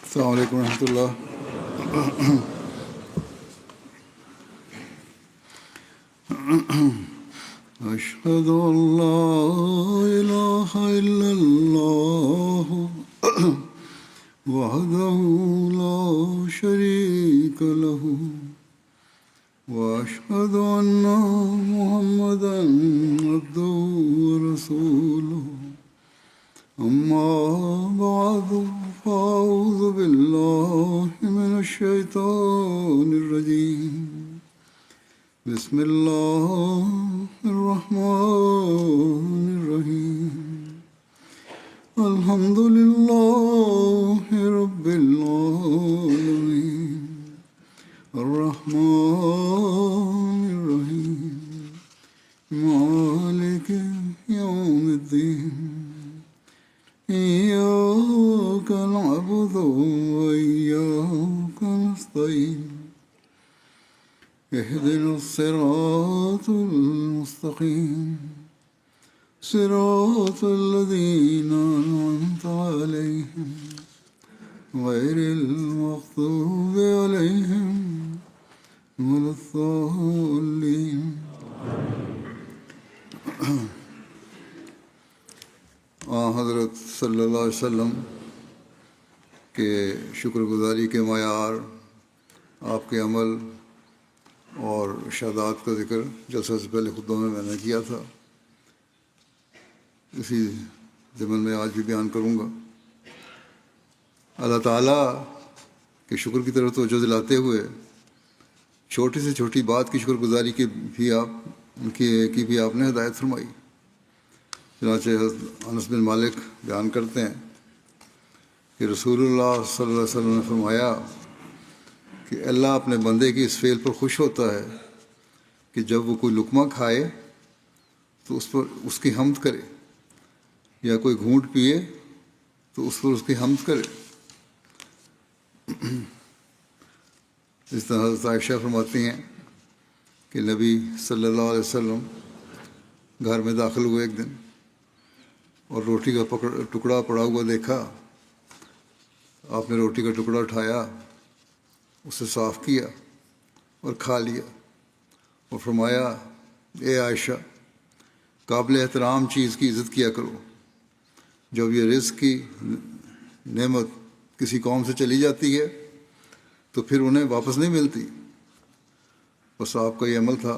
السلام علیکم ورحمۃ اللہ۔ اشہد ان لا الہ الا اللہ وحدہ لا شریک لہ واشہد ان محمدا عبدہ ورسولہ اما بعد فاعوذ باللہ من الشیطان الرجیم بسم اللہ الرحمن الرحیم الحمد للہ رب العالمین الرحمن الرحیم مالک یوم الدین إياك نعبد وإياك نستعين اهدنا الصراط المستقيم صراط الذين أنعمت عليهم غير المغضوب عليهم ولا الضالين۔ حضرت صلی اللہ علیہ وسلم کے شکر گزاری کے معیار، آپ کے عمل اور ارشادات کا ذکر جلسہ سے پہلے خطبہ میں نے کیا تھا، اسی ضمن میں آج بھی بیان کروں گا۔ اللہ تعالیٰ کے شکر کی طرف توجہ دلاتے ہوئے چھوٹی سے چھوٹی بات کی شکر گزاری کی بھی آپ نے ہدایت فرمائی۔ چنانچہ انس بن مالک بیان کرتے ہیں کہ رسول اللہ صلی اللہ علیہ وسلم نے فرمایا کہ اللہ اپنے بندے کی اس فعل پر خوش ہوتا ہے کہ جب وہ کوئی لقمہ کھائے تو اس پر اس کی حمد کرے، یا کوئی گھونٹ پیے تو اس پر اس کی حمد کرے۔ اس طرح حضرت عائشہ فرماتی ہیں کہ نبی صلی اللہ علیہ وسلم گھر میں داخل ہوئے ایک دن اور روٹی کا ٹکڑا پڑا ہوا دیکھا۔ آپ نے روٹی کا ٹکڑا اٹھایا، اسے صاف کیا اور کھا لیا، اور فرمایا اے عائشہ، قابل احترام چیز کی عزت کیا کرو۔ جب یہ رزق کی نعمت کسی قوم سے چلی جاتی ہے تو پھر انہیں واپس نہیں ملتی۔ بس آپ کا یہ عمل تھا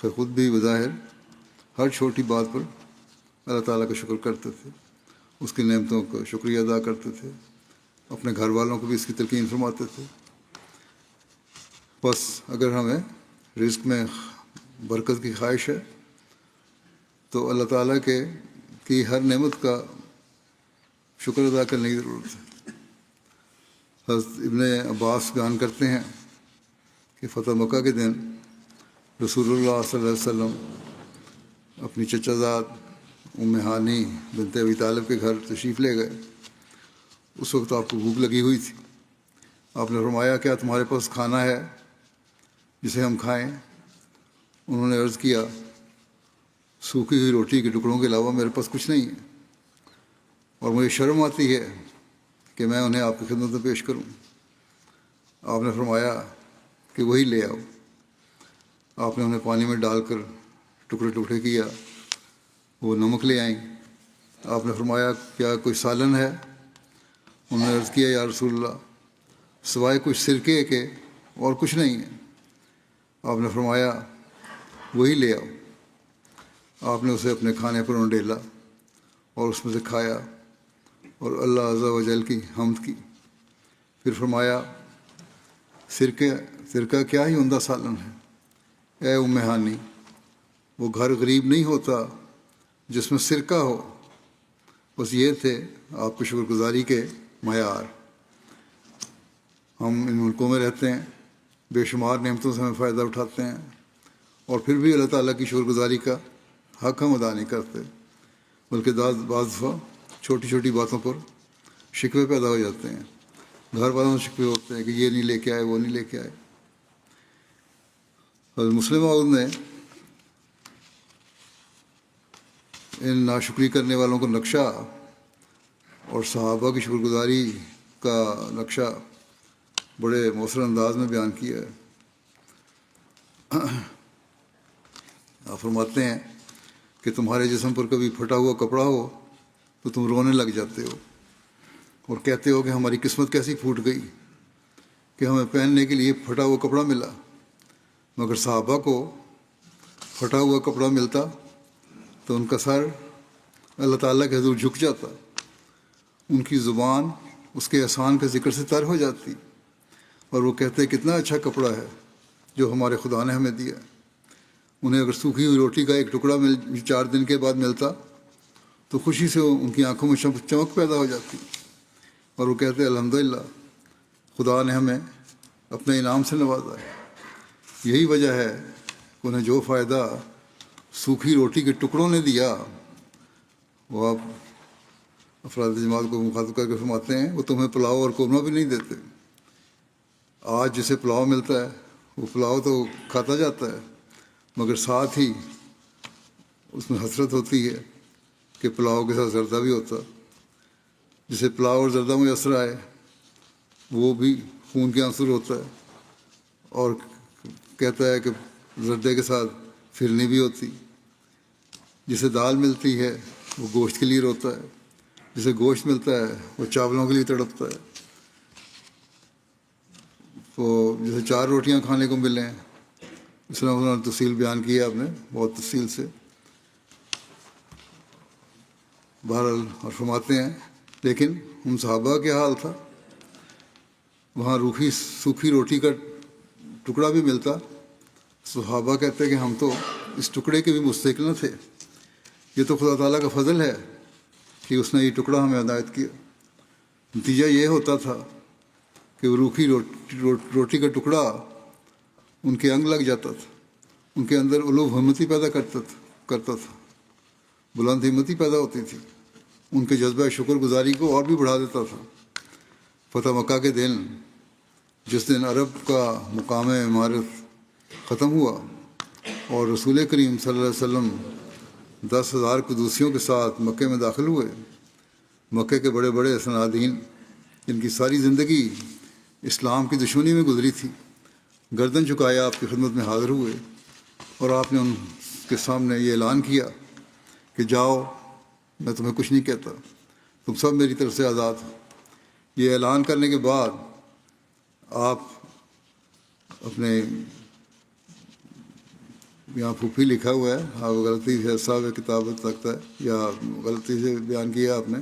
کہ خود بھی بظاہر ہر چھوٹی بات پر اللہ تعالیٰ کا شکر کرتے تھے، اس کی نعمتوں کا شکریہ ادا کرتے تھے، اپنے گھر والوں کو بھی اس کی تلقین فرماتے تھے۔ بس اگر ہمیں رزق میں برکت کی خواہش ہے تو اللہ تعالیٰ کی ہر نعمت کا شکر ادا کرنے کی ضرورت ہے۔ حضرت ابن عباس بیان کرتے ہیں کہ فتح مکہ کے دن رسول اللہ صلی اللہ علیہ وسلم اپنی چچا زاد ام ہانی بنت ابی طالب کے گھر تشریف لے گئے۔ اس وقت آپ کو بھوک لگی ہوئی تھی۔ آپ نے فرمایا کیا تمہارے پاس کھانا ہے جسے ہم کھائیں؟ انہوں نے عرض کیا سوکھی ہوئی روٹی کے ٹکڑوں کے علاوہ میرے پاس کچھ نہیں ہے، اور مجھے شرم آتی ہے کہ میں انہیں آپ کی خدمت میں پیش کروں۔ آپ نے فرمایا کہ وہی لے آؤ۔ آپ نے انہیں پانی میں ڈال کر ٹکڑے ٹکڑے کیا، وہ نمک لے آئیں۔ آپ نے فرمایا کیا کوئی سالن ہے؟ انہوں نے عرض کیا یا رسول اللہ سوائے کچھ سرکے کے اور کچھ نہیں ہے۔ آپ نے فرمایا وہی لے آؤ۔ آپ نے اسے اپنے کھانے پر انڈیلا اور اس میں سے کھایا اور اللہ عز و جل کی حمد کی۔ پھر فرمایا سرکہ کیا ہی عمدہ سالن ہے اے ام ہانی، وہ گھر غریب نہیں ہوتا جس میں سرکہ ہو۔ بس یہ تھے آپ کی شکر گزاری کے معیار۔ ہم ان ملکوں میں رہتے ہیں، بے شمار نعمتوں سے ہمیں فائدہ اٹھاتے ہیں، اور پھر بھی اللہ تعالیٰ کی شکر گزاری کا حق ہم ادا نہیں کرتے، بلکہ بعض دفعہ چھوٹی چھوٹی باتوں پر شکوے پیدا ہو جاتے ہیں۔ گھر والوں سے شکوے ہوتے ہیں کہ یہ نہیں لے کے آئے، وہ نہیں لے کے آئے۔ حضرت مسلم موعود نے ان ناشکری کرنے والوں کو نقشہ اور صحابہ کی شکر گزاری کا نقشہ بڑے مؤثر انداز میں بیان کیا ہے۔ آپ فرماتے ہیں کہ تمہارے جسم پر کبھی پھٹا ہوا کپڑا ہو تو تم رونے لگ جاتے ہو اور کہتے ہو کہ ہماری قسمت کیسی پھوٹ گئی کہ ہمیں پہننے کے لیے پھٹا ہوا کپڑا ملا۔ مگر صحابہ کو پھٹا ہوا کپڑا ملتا تو ان کا سر اللہ تعالیٰ کے حضور جھک جاتا، ان کی زبان اس کے احسان کے ذکر سے تر ہو جاتی، اور وہ کہتے کتنا اچھا کپڑا ہے جو ہمارے خدا نے ہمیں دیا۔ انہیں اگر سوکھی ہوئی روٹی کا ایک ٹکڑا 4 دن کے بعد ملتا تو خوشی سے ان کی آنکھوں میں چمک پیدا ہو جاتی، اور وہ کہتے الحمدللہ، خدا نے ہمیں اپنے انعام سے نوازا ہے۔ یہی وجہ ہے کہ انہیں جو فائدہ سوکھی روٹی کے ٹکڑوں نے دیا، وہ آپ افراد جماعت کو مخاطب کر کے فرماتے ہیں وہ تمہیں پلاؤ اور قورمہ بھی نہیں دیتے۔ آج جسے پلاؤ ملتا ہے وہ پلاؤ تو کھاتا جاتا ہے، مگر ساتھ ہی اس میں حسرت ہوتی ہے کہ پلاؤ کے ساتھ زردہ بھی ہوتا۔ جسے پلاؤ اور زردہ میسر آئے وہ بھی خون کے عنصر ہوتا ہے، اور کہتا ہے کہ زردے کے ساتھ پھرنی بھی ہوتی۔ جسے دال ملتی ہے وہ گوشت کے لیے روتا ہے، جسے گوشت ملتا ہے وہ چاولوں کے لیے تڑپتا ہے۔ تو جیسے 4 روٹیاں کھانے کو ملیں، اس طرح انہوں نے تفصیل بیان کی ہے آپ نے بہت تفصیل سے۔ بہرحال اور فرماتے ہیں لیکن ان صحابہ کا کیا حال تھا؟ وہاں سوکھی روٹی کا ٹکڑا بھی ملتا، صحابہ کہتے کہ ہم تو اس ٹکڑے کے بھی مستحق نہ تھے، یہ تو خدا تعالیٰ کا فضل ہے کہ اس نے یہ ٹکڑا ہمیں عنایت کیا۔ نتیجہ یہ ہوتا تھا کہ وہ روکھی روٹی کا ٹکڑا ان کے انگ لگ جاتا تھا، ان کے اندر علو ہمتی پیدا کرتا تھا، بلند ہمتی پیدا ہوتی تھی، ان کے جذبہ شکر گزاری کو اور بھی بڑھا دیتا تھا۔ فتح مکہ کے دن جس دن عرب کا مقام عمارت ختم ہوا اور رسول کریم صلی اللہ علیہ وسلم 10,000 قدوسیوں کے ساتھ مکے میں داخل ہوئے، مکے کے بڑے بڑے صنادین جن کی ساری زندگی اسلام کی دشمنی میں گزری تھی، گردن جھکائے آپ کی خدمت میں حاضر ہوئے، اور آپ نے ان کے سامنے یہ اعلان کیا کہ جاؤ، میں تمہیں کچھ نہیں کہتا، تم سب میری طرف سے آزاد ہو۔ یہ اعلان کرنے کے بعد آپ اپنے یہاں پھوپھی لکھا ہوا ہے، ہاں غلطی سے صاحب کتابت لگتا ہے یا غلطی سے بیان کیا آپ نے،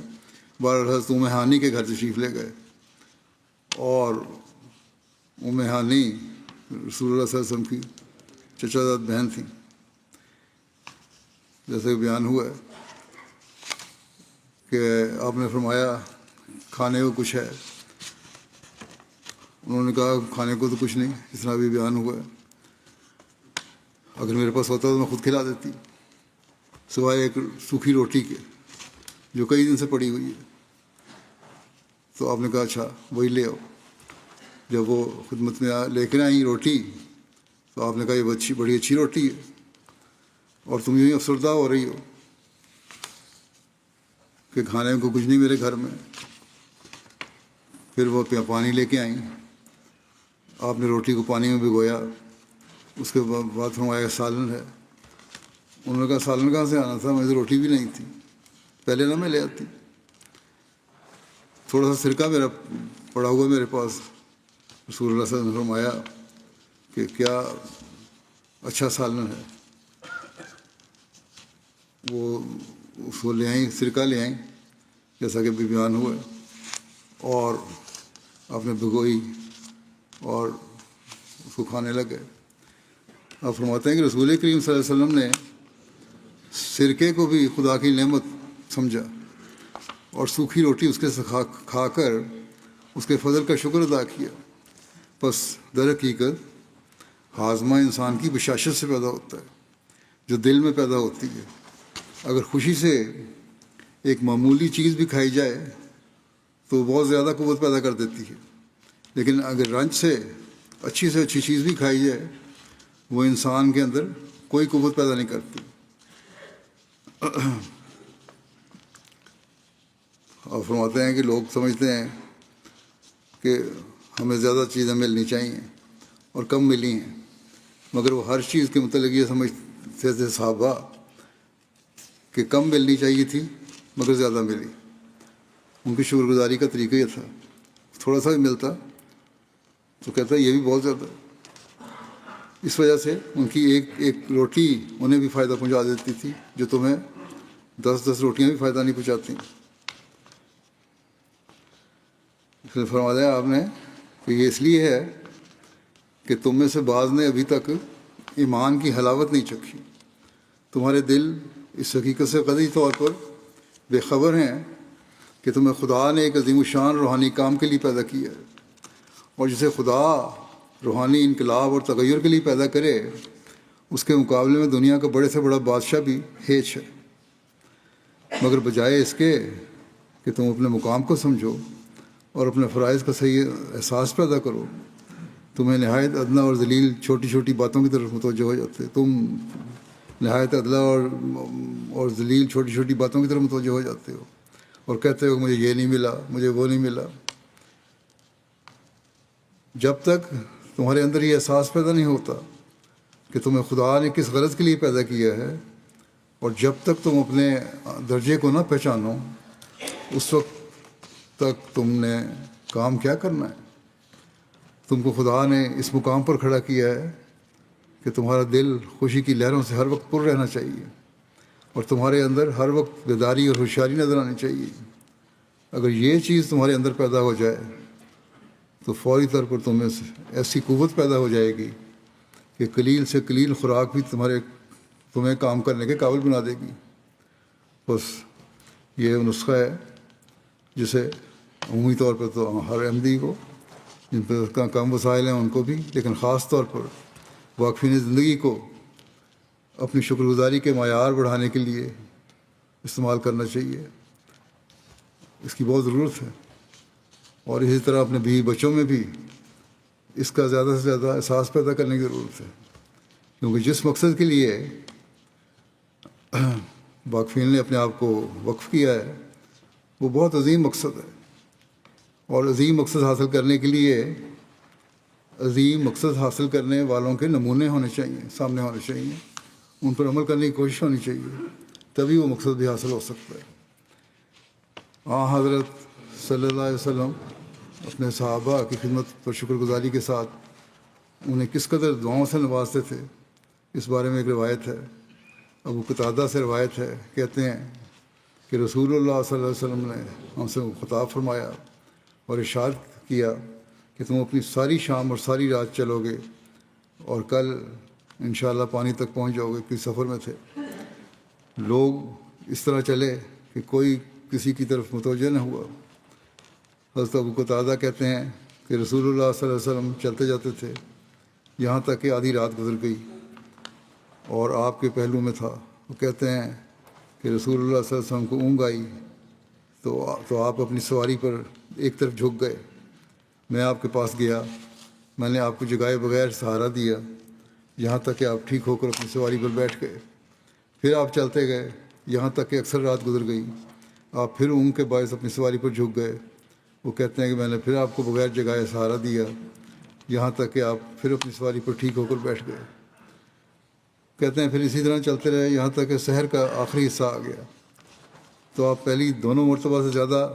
حضرت ام ہانی کے گھر تشریف لے گئے، اور ام ہانی رسول اللہ صلی اللہ علیہ وسلم کی چچا زاد بہن تھیں۔ جیسے بیان ہوا ہے کہ آپ نے فرمایا کھانے کو کچھ ہے، انہوں نے کہا کھانے کو تو کچھ نہیں، اس طرح بھی بیان ہوا ہے، اگر میرے پاس ہوتا تو میں خود کھلا دیتی، سوائے ایک سوکھی روٹی کے جو کئی دن سے پڑی ہوئی ہے۔ تو آپ نے کہا اچھا وہی لے آؤ۔ جب وہ خدمت میں لے کر آئیں روٹی تو آپ نے کہا یہ بڑی اچھی روٹی ہے، اور تم یوں ہی افسردہ ہو رہی ہو کہ کھانے کو کچھ نہیں میرے گھر میں۔ پھر وہ پانی لے کے آئیں، آپ نے روٹی کو پانی میں بھگویا، اس کے بعد فرمایا سالن ہے۔ انہوں نے کہا سالن کہاں سے آنا تھا، مجھے روٹی بھی نہیں تھی، پہلے نہ میں لے آتی، تھوڑا سا سرکہ میرا پڑا ہوا میرے پاس۔ رسول اللہ صلی اللہ علیہ وسلم نے فرمایا کہ کیا اچھا سالن ہے۔ وہ اس کو لے آئیں، سرکہ لے آئیں جیسا کہ بھی بیان ہوا ہے، اور آپ نے بھگوئی اور اس کو کھانے لگے۔ آپ فرماتے ہیں کہ رسول کریم صلی اللہ علیہ وسلم نے سرکے کو بھی خدا کی نعمت سمجھا اور سوکھی روٹی اس کے کھا کر اس کے فضل کا شکر ادا کیا۔ پس در حقیقت ہاضمہ انسان کی بشاشت سے پیدا ہوتا ہے جو دل میں پیدا ہوتی ہے۔ اگر خوشی سے ایک معمولی چیز بھی کھائی جائے تو بہت زیادہ قوت پیدا کر دیتی ہے، لیکن اگر رنج سے اچھی چیز بھی کھائی جائے وہ انسان کے اندر کوئی قوت پیدا نہیں کرتی۔ اور فرماتے ہیں کہ لوگ سمجھتے ہیں کہ ہمیں زیادہ چیزیں ملنی چاہیے اور کم ملی ہیں، مگر وہ ہر چیز کے متعلق یہ سمجھتے تھے صحابہ کہ کم ملنی چاہیے تھی مگر زیادہ ملی۔ ان کی شکر گزاری کا طریقہ یہ تھا، تھوڑا سا بھی ملتا تو کہتا یہ بھی بہت زیادہ۔ اس وجہ سے ان کی ایک روٹی انہیں بھی فائدہ پہنچا دیتی تھی جو تمہیں 10 روٹیاں بھی فائدہ نہیں پہنچاتی۔ پھر فرمایا آپ نے کہ یہ اس لیے ہے کہ تم میں سے بعض نے ابھی تک ایمان کی حلاوت نہیں چکھی، تمہارے دل اس حقیقت سے قطعی طور پر بے خبر ہیں کہ تمہیں خدا نے ایک عظیم الشان روحانی کام کے لیے پیدا کیا ہے، اور جسے خدا روحانی انقلاب اور تغیر کے لیے پیدا کرے اس کے مقابلے میں دنیا کا بڑے سے بڑا بادشاہ بھی ہیچ ہے، مگر بجائے اس کے کہ تم اپنے مقام کو سمجھو اور اپنے فرائض کا صحیح احساس پیدا کرو، تمہیں نہایت ادنیٰ اور ذلیل چھوٹی چھوٹی باتوں کی طرف متوجہ ہو جاتے، تم نہایت ادلا اور ذلیل چھوٹی چھوٹی باتوں کی طرف متوجہ ہو جاتے ہو اور کہتے ہو مجھے یہ نہیں ملا، مجھے وہ نہیں ملا۔ جب تک تمہارے اندر یہ احساس پیدا نہیں ہوتا کہ تمہیں خدا نے کس غرض کے لیے پیدا کیا ہے، اور جب تک تم اپنے درجے کو نہ پہچانو اس وقت تک تم نے کام کیا کرنا ہے۔ تم کو خدا نے اس مقام پر کھڑا کیا ہے کہ تمہارا دل خوشی کی لہروں سے ہر وقت پر رہنا چاہیے اور تمہارے اندر ہر وقت بیداری اور ہوشیاری نظر آنی چاہیے۔ اگر یہ چیز تمہارے اندر پیدا ہو جائے تو فوری طور پر تم میں ایسی قوت پیدا ہو جائے گی کہ قلیل سے قلیل خوراک بھی تمہیں کام کرنے کے قابل بنا دے گی۔ بس یہ نسخہ ہے جسے عمومی طور پر تو ہر احمدی کو جن پہ کم وسائل ہیں ان کو بھی، لیکن خاص طور پر واقفین زندگی کو اپنی شکر گزاری کے معیار بڑھانے کے لیے استعمال کرنا چاہیے، اس کی بہت ضرورت ہے۔ اور اسی طرح اپنے بیوی بچوں میں بھی اس کا زیادہ سے زیادہ احساس پیدا کرنے کی ضرورت ہے، کیونکہ جس مقصد کے لیے واقفین نے اپنے آپ کو وقف کیا ہے وہ بہت عظیم مقصد ہے، اور عظیم مقصد حاصل کرنے کے لیے عظیم مقصد حاصل کرنے والوں کے نمونے ہونے چاہیے، سامنے ہونے چاہیے، ان پر عمل کرنے کی کوشش ہونی چاہیے، تبھی وہ مقصد بھی حاصل ہو سکتا ہے۔ حضرت صلی اللہ علیہ وسلم اپنے صحابہ کی خدمت پر شکر گزاری کے ساتھ انہیں کس قدر دعاؤں سے نوازتے تھے، اس بارے میں ایک روایت ہے، ابو قتادہ سے روایت ہے، کہتے ہیں کہ رسول اللہ صلی اللہ علیہ وسلم نے ہم سے خطاب فرمایا اور ارشاد کیا کہ تم اپنی ساری شام اور ساری رات چلو گے اور کل انشاءاللہ پانی تک پہنچ جاؤ گے۔ کس سفر میں تھے لوگ، اس طرح چلے کہ کوئی کسی کی طرف متوجہ نہ ہوا۔ حضرت ابو قتادہ کہتے ہیں کہ رسول اللہ صلی اللہ علیہ وسلم چلتے جاتے تھے یہاں تک کہ آدھی رات گزر گئی اور آپ کے پہلو میں تھا۔ وہ کہتے ہیں کہ رسول اللہ صلی اللہ علیہ وسلم کو اونگ آئی تو آپ اپنی سواری پر ایک طرف جھک گئے، میں آپ کے پاس گیا، میں نے آپ کو جگائے بغیر سہارا دیا یہاں تک کہ آپ ٹھیک ہو کر اپنی سواری پر بیٹھ گئے، پھر آپ چلتے گئے یہاں تک کہ اکثر رات گزر گئی، آپ پھر اونگ کے باعث اپنی سواری پر جھک گئے۔ وہ کہتے ہیں کہ میں نے پھر آپ کو بغیر جگائے سہارا دیا یہاں تک کہ آپ پھر اپنی سواری پر ٹھیک ہو کر بیٹھ گئے۔ کہتے ہیں پھر اسی طرح چلتے رہے یہاں تک کہ سحر کا آخری حصہ آ گیا، تو آپ پہلی دونوں مرتبہ سے زیادہ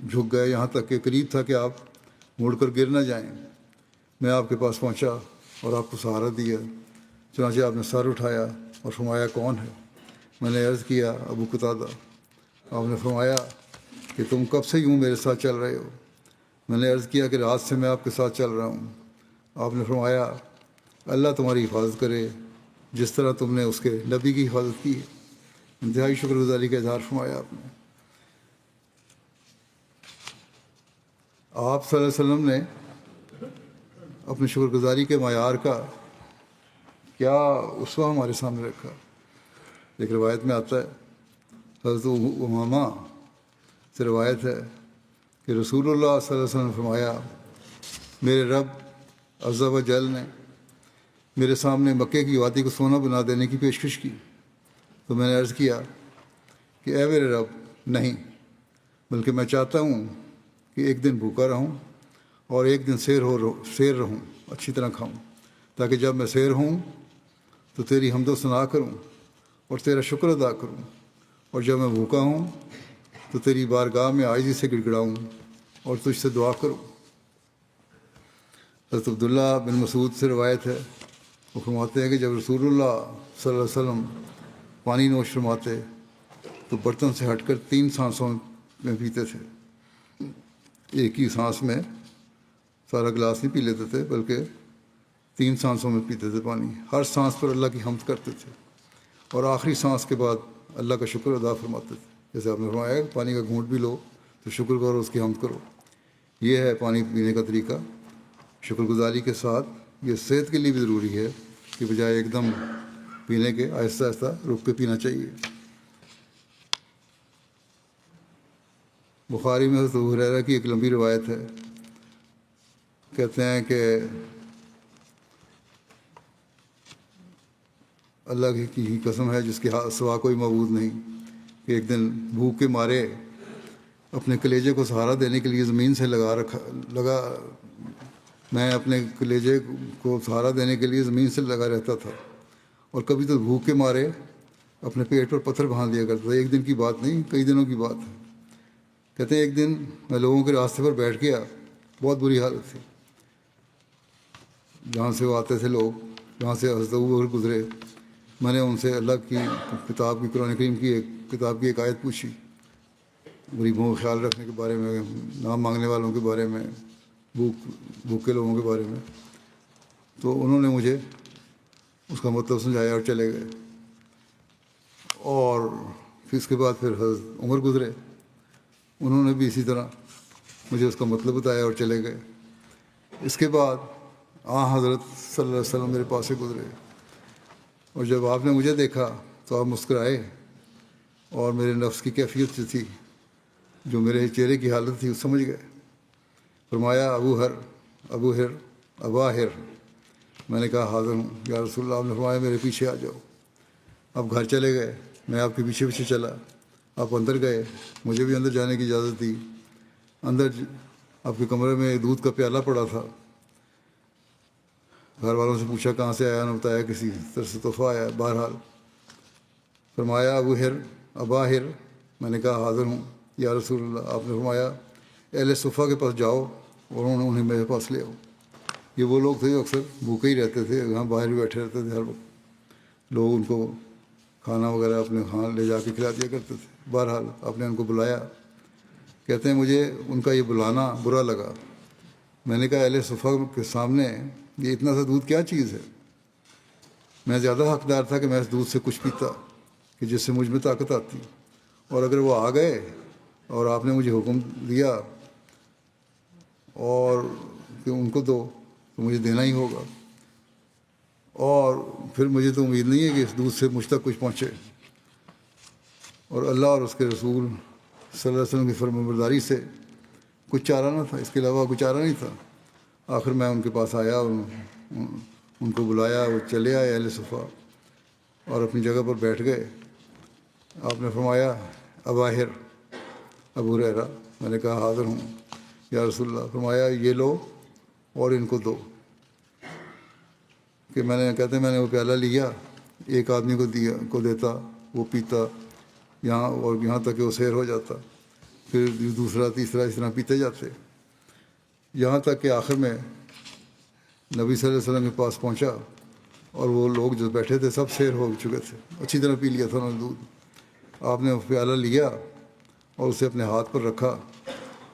جھک گئے یہاں تک کہ قریب تھا کہ آپ مڑ کر گر نہ جائیں۔ میں آپ کے پاس پہنچا اور آپ کو سہارا دیا، چنانچہ آپ نے سر اٹھایا اور فرمایا کون ہے؟ میں نے عرض کیا ابو قتادہ۔ آپ نے فرمایا کہ تم کب سے یوں میرے ساتھ چل رہے ہو؟ میں نے عرض کیا کہ رات سے میں آپ کے ساتھ چل رہا ہوں۔ آپ نے فرمایا اللہ تمہاری حفاظت کرے جس طرح تم نے اس کے نبی کی حفاظت کی ہے۔ انتہائی شکر گزاری کا اظہار فرمایا آپ نے۔ آپ صلی اللہ علیہ وسلم نے اپنی شکر گزاری کے معیار کا کیا اسوہ ہمارے سامنے رکھا۔ ایک روایت میں آتا ہے، حضرت امامہ سے روایت ہے کہ رسول اللہ صلی اللہ علیہ وسلم نے فرمایا میرے رب عز و جل نے میرے سامنے مکے کی وادی کو سونا بنا دینے کی پیشکش کی، تو میں نے عرض کیا کہ اے میرے رب نہیں، بلکہ میں چاہتا ہوں کہ ایک دن بھوکا رہوں اور ایک دن سیر رہوں، اچھی طرح کھاؤں، تاکہ جب میں سیر ہوں تو تیری حمد و ثنا کروں اور تیرا شکر ادا کروں، اور جب میں بھوکا ہوں تو تیری بارگاہ میں عاجزی سے گڑ گڑاؤں اور تجھ سے دعا کروں۔ حضرت عبداللہ بن مسعود سے روایت ہے، وہ فرماتے ہیں کہ جب رسول اللہ صلی اللہ علیہ وسلم پانی نوش فرماتے تو برتن سے ہٹ کر 3 سانسوں میں پیتے تھے، ایک ہی سانس میں سارا گلاس نہیں پی لیتے تھے، بلکہ 3 سانسوں میں پیتے تھے پانی۔ ہر سانس پر اللہ کی حمد کرتے تھے اور آخری سانس کے بعد اللہ کا شکر ادا فرماتے تھے۔ جیسے آپ نے فرمایا پانی کا گھونٹ بھی لو تو شکر کرو، اس کی حمد کرو۔ یہ ہے پانی پینے کا طریقہ، شکر گزاری کے ساتھ۔ یہ صحت کے لیے بھی ضروری ہے کہ بجائے ایک دم پینے کے آہستہ آہستہ رک کے پینا چاہیے۔ بخاری میں حضرت ابو ہریرہ کی ایک لمبی روایت ہے، کہتے ہیں کہ اللہ کی قسم ہے جس کے سوا کوئی معبود نہیں، کہ ایک دن بھوک کے مارے اپنے کلیجے کو سہارا دینے کے لیے زمین سے میں اپنے کلیجے کو سہارا دینے کے لیے زمین سے لگا رہتا تھا، اور کبھی تو بھوک کے مارے اپنے پیٹ پر پتھر باندھ دیا کرتا تھا۔ ایک دن کی بات نہیں، کئی دنوں کی بات ہے۔ کہتے ہیں ایک دن میں لوگوں کے راستے پر بیٹھ گیا، بہت بری حالت تھی، جہاں سے وہ آتے تھے لوگ، جہاں سے حضرت ابوبکر گزرے۔ میں نے ان سے اللہ کی کتاب کی، قرآن کریم کی ایک کتاب کی ایک آیت پوچھی، غریبوں کا خیال رکھنے کے بارے میں، نام مانگنے والوں کے بارے میں، بھوکے لوگوں کے بارے میں۔ تو انہوں نے مجھے اس کا مطلب سمجھایا اور چلے گئے، اور پھر اس کے بعد پھر حضرت عمر گزرے، انہوں نے بھی اسی طرح مجھے اس کا مطلب بتایا اور چلے گئے۔ اس کے بعد حضرت صلی اللہ علیہ وسلم میرے پاس سے گزرے، اور جب آپ نے مجھے دیکھا تو آپ مسکرائے اور میرے نفس کی کیفیت جو تھی، جو میرے چہرے کی حالت تھی، وہ سمجھ گئے۔ فرمایا ابا ہر۔ میں نے کہا حاضر ہوں یا رسول اللہ۔ آپ نے فرمایا میرے پیچھے آ جاؤ۔ اب گھر چلے گئے، میں آپ کے پیچھے پیچھے چلا، آپ اندر گئے، مجھے بھی اندر جانے کی اجازت دی۔ اندر آپ کے کمرے میں دودھ کا پیالہ پڑا تھا، گھر والوں سے پوچھا کہاں سے آیا، نے بتایا کسی طرح سے تحفہ آیا۔ بہرحال فرمایا ابا ہر۔ میں نے کہا حاضر ہوں یا رسول اللہ۔ آپ نے فرمایا اہل صفہ کے پاس جاؤ اور انہیں میرے پاس لے آؤ۔ یہ وہ لوگ تھے جو اکثر بھوکے ہی رہتے تھے، یہاں باہر بھی بیٹھے رہتے تھے ہر وقت، لوگ ان کو کھانا وغیرہ اپنے لے جا کے کھلا دیا کرتے تھے۔ بہرحال آپ نے ان کو بلایا۔ کہتے ہیں مجھے ان کا یہ بلانا برا لگا۔ میں نے کہا اہل صفہ کے سامنے یہ اتنا سا دودھ کیا چیز ہے؟ میں زیادہ حقدار تھا کہ میں اس دودھ سے کچھ پیتا کہ جس سے مجھ میں طاقت آتی، اور اگر وہ آ گئے اور آپ نے مجھے حکم دیا اور کہ ان کو دو تو مجھے دینا ہی ہوگا، اور پھر مجھے تو امید نہیں ہے کہ اس دودھ سے مجھ تک کچھ پہنچے، اور اللہ اور اس کے رسول صلی اللہ علیہ وسلم کی فرمانبرداری سے کچھ چارہ نہ تھا، اس کے علاوہ کچھ چارہ نہیں تھا۔ آخر میں ان کے پاس آیا اور ان کو بلایا، وہ چلے آئے اہل صفہ اور اپنی جگہ پر بیٹھ گئے۔ آپ نے فرمایا ابو ہریرہ۔ میں نے کہا حاضر ہوں یا رسول اللہ۔ فرمایا یہ لو اور ان کو دو۔ کہ کہتے ہیں میں نے وہ پیالہ لیا، ایک آدمی کو دیتا، وہ پیتا یہاں تک کہ وہ سیر ہو جاتا، پھر دوسرا تیسرا اس طرح پیتے جاتے، یہاں تک کہ آخر میں نبی صلی اللہ علیہ وسلم کے پاس پہنچا اور وہ لوگ جو بیٹھے تھے سب سیر ہو چکے تھے، اچھی طرح پی لیا تھا انہوں نے دودھ۔ آپ نے وہ پیالہ لیا اور اسے اپنے ہاتھ پر رکھا،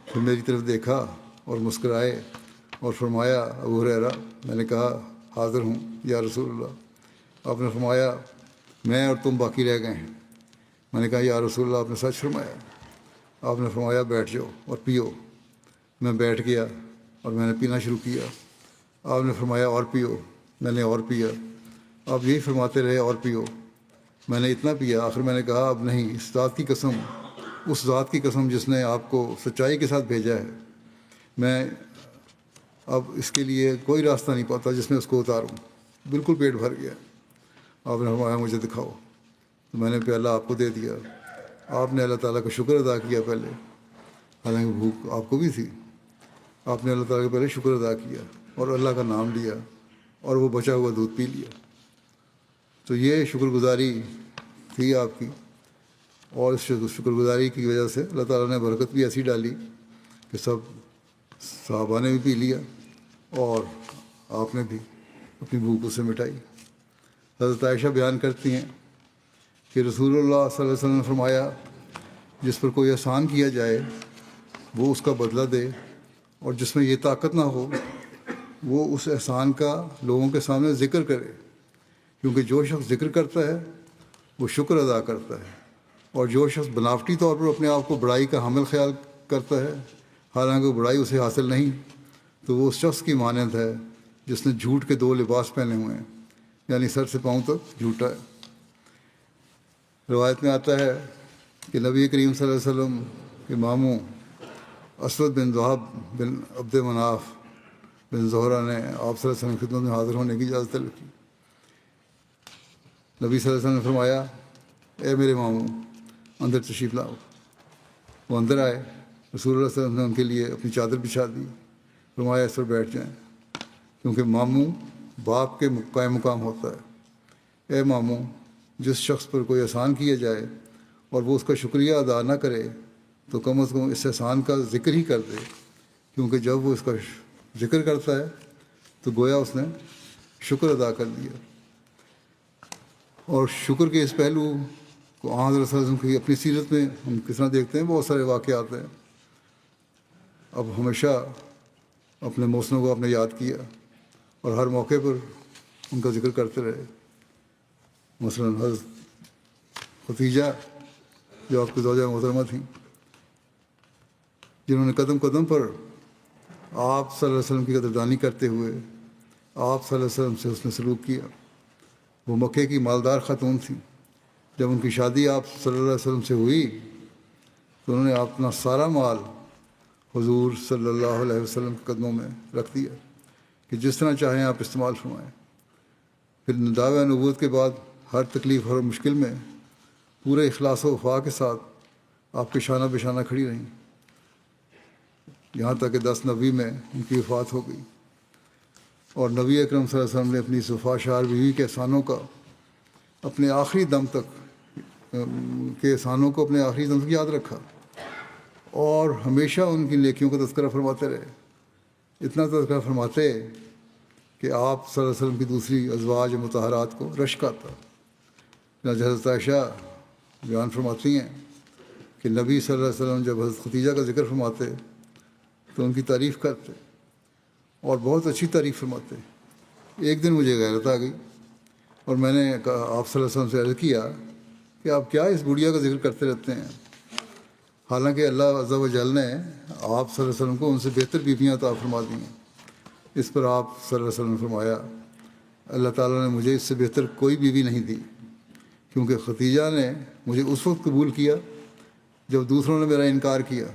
پھر میری طرف دیکھا اور مسکرائے اور فرمایا ابو ہریرہ۔ میں نے کہا حاضر ہوں یا رسول اللہ۔ آپ نے فرمایا میں اور تم باقی رہ گئے ہیں۔ میں نے کہا یا رسول اللہ آپ نے سچ فرمایا۔ آپ نے فرمایا بیٹھ جاؤ اور پیو۔ میں بیٹھ گیا اور میں نے پینا شروع کیا۔ آپ نے فرمایا اور پیو۔ میں نے اور پیا۔ آپ یہی فرماتے رہے اور پیو۔ میں نے اتنا پیا، آخر میں نے کہا اب نہیں، اس ذات کی قسم جس نے آپ کو سچائی کے ساتھ بھیجا ہے، میں اب اس کے لیے کوئی راستہ نہیں پاتا جس میں اس کو اتاروں۔ بالکل پیٹ بھر گیا۔ آپ نے فرمایا مجھے دکھاؤ۔ تو میں نے پیالہ آپ کو دے دیا۔ آپ نے اللہ تعالیٰ کا شکر ادا کیا پہلے، حالانکہ بھوک آپ کو بھی تھی۔ آپ نے اللہ تعالیٰ کے پہلے شکر ادا کیا اور اللہ کا نام لیا اور وہ بچا ہوا دودھ پی لیا. تو یہ شکر گزاری تھی آپ کی، اور اس شکر گزاری کی وجہ سے اللہ تعالیٰ نے برکت بھی ایسی ڈالی کہ سب صحابہ نے بھی پی لیا اور آپ نے بھی اپنی بھوک اسے مٹائی. حضرت عائشہ بیان کرتی ہیں کہ رسول اللہ صلی اللہ علیہ وسلم نے فرمایا، جس پر کوئی احسان کیا جائے وہ اس کا بدلہ دے، اور جس میں یہ طاقت نہ ہو وہ اس احسان کا لوگوں کے سامنے ذکر کرے، کیونکہ جو شخص ذکر کرتا ہے وہ شکر ادا کرتا ہے، اور جو شخص بناوٹی طور پر اپنے آپ کو بڑائی کا حامل خیال کرتا ہے حالانکہ بڑائی اسے حاصل نہیں، تو وہ اس شخص کی مانند ہے جس نے جھوٹ کے 2 لباس پہنے ہوئے ہیں، یعنی سر سے پاؤں تک جھوٹا ہے. روایت میں آتا ہے کہ نبی کریم صلی اللہ علیہ وسلم کے ماموں اسود بن ذہب بن عبد مناف بن زہرہ نے آپ صلی اللہ علیہ وسلم کی خدمت میں حاضر ہونے کی اجازت طلب کی. نبی صلی اللہ علیہ وسلم نے فرمایا، اے میرے ماموں اندر تشریف لاؤ. وہ اندر آئے. رسول اللہ صلی اللہ علیہ وسلم نے ان کے لیے اپنی چادر بچھا دی. فرمایا اس پر بیٹھ جائیں، کیونکہ ماموں باپ کے قائم مقام ہوتا ہے. اے ماموں، جس شخص پر کوئی احسان کیا جائے اور وہ اس کا شکریہ ادا نہ کرے تو کم از کم اس احسان کا ذکر ہی کر دے، کیونکہ جب وہ اس کا ذکر کرتا ہے تو گویا اس نے شکر ادا کر دیا. اور شکر کے اس پہلو کو حضرت صلی اللہ علیہ وسلم کی اپنی سیرت میں ہم کس طرح دیکھتے ہیں. بہت سارے واقعات ہیں. اب ہمیشہ اپنے محسنوں کو آپ نے یاد کیا اور ہر موقع پر ان کا ذکر کرتے رہے. مثلاً حضرت ختیجہ جو آپ کی زوجہ محترمہ تھیں، جنہوں نے قدم قدم پر آپ صلی اللہ علیہ وسلم کی قدردانی کرتے ہوئے آپ صلی اللہ علیہ وسلم سے حسن سلوک کیا. وہ مکے کی مالدار خاتون تھیں. جب ان کی شادی آپ صلی اللہ علیہ وسلم سے ہوئی تو انہوں نے اپنا سارا مال حضور صلی اللہ علیہ وسلم کے قدموں میں رکھ دیا کہ جس طرح چاہیں آپ استعمال فرمائیں. پھر دعویٰ نبوت کے بعد ہر تکلیف اور مشکل میں پورے اخلاص و وفا کے ساتھ آپ کے شانہ بشانہ کھڑی رہیں، یہاں تک کہ 10 نبی میں ان کی وفات ہو گئی. اور نبی اکرم صلی اللہ علیہ وسلم نے اپنی اس وفا شار بیوی کے احسانوں کا اپنے آخری دم تک اپنے آخری دم تک یاد رکھا اور ہمیشہ ان کی نیکیوں کا تذکرہ فرماتے رہے. اتنا تذکرہ فرماتے کہ آپ صلی اللہ علیہ وسلم کی دوسری ازواج مطہرات کو رشک آتا. حضرت عائشہ بیان فرماتی ہیں کہ نبی صلی اللہ علیہ وسلم جب حضرت ختیجہ کا ذکر فرماتے تو ان کی تعریف کرتے اور بہت اچھی تعریف فرماتے. ایک دن مجھے غیرت آ گئی اور میں نے آپ صلی اللہ علیہ وسلم سے عرض کیا کہ آپ کیا اس بڑھیا کا ذکر کرتے رہتے ہیں، حالانکہ اللہ عز و جل نے آپ صلی اللہ علیہ وسلم کو ان سے بہتر بیویاں عطا فرما دی ہیں. اس پر آپ صلی اللہ علیہ وسلم نے فرمایا، اللہ تعالیٰ نے مجھے اس سے بہتر کوئی بیوی نہیں دی، کیونکہ ختیجہ نے مجھے اس وقت قبول کیا جب دوسروں نے میرا انکار کیا،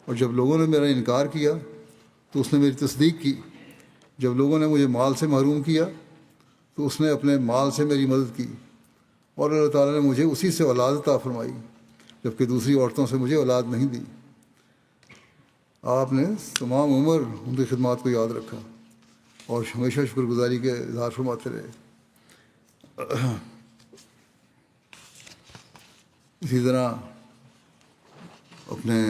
اور جب لوگوں نے میرا انکار کیا تو اس نے میری تصدیق کی. جب لوگوں نے مجھے مال سے محروم کیا تو اس نے اپنے مال سے میری مدد کی، اور اللہ تعالیٰ نے مجھے اسی سے اولاد عطا فرمائی جبکہ دوسری عورتوں سے مجھے اولاد نہیں دی. آپ نے تمام عمر ان کی خدمات کو یاد رکھا اور ہمیشہ شکر گزاری کے اظہار فرماتے رہے. اسی طرح اپنے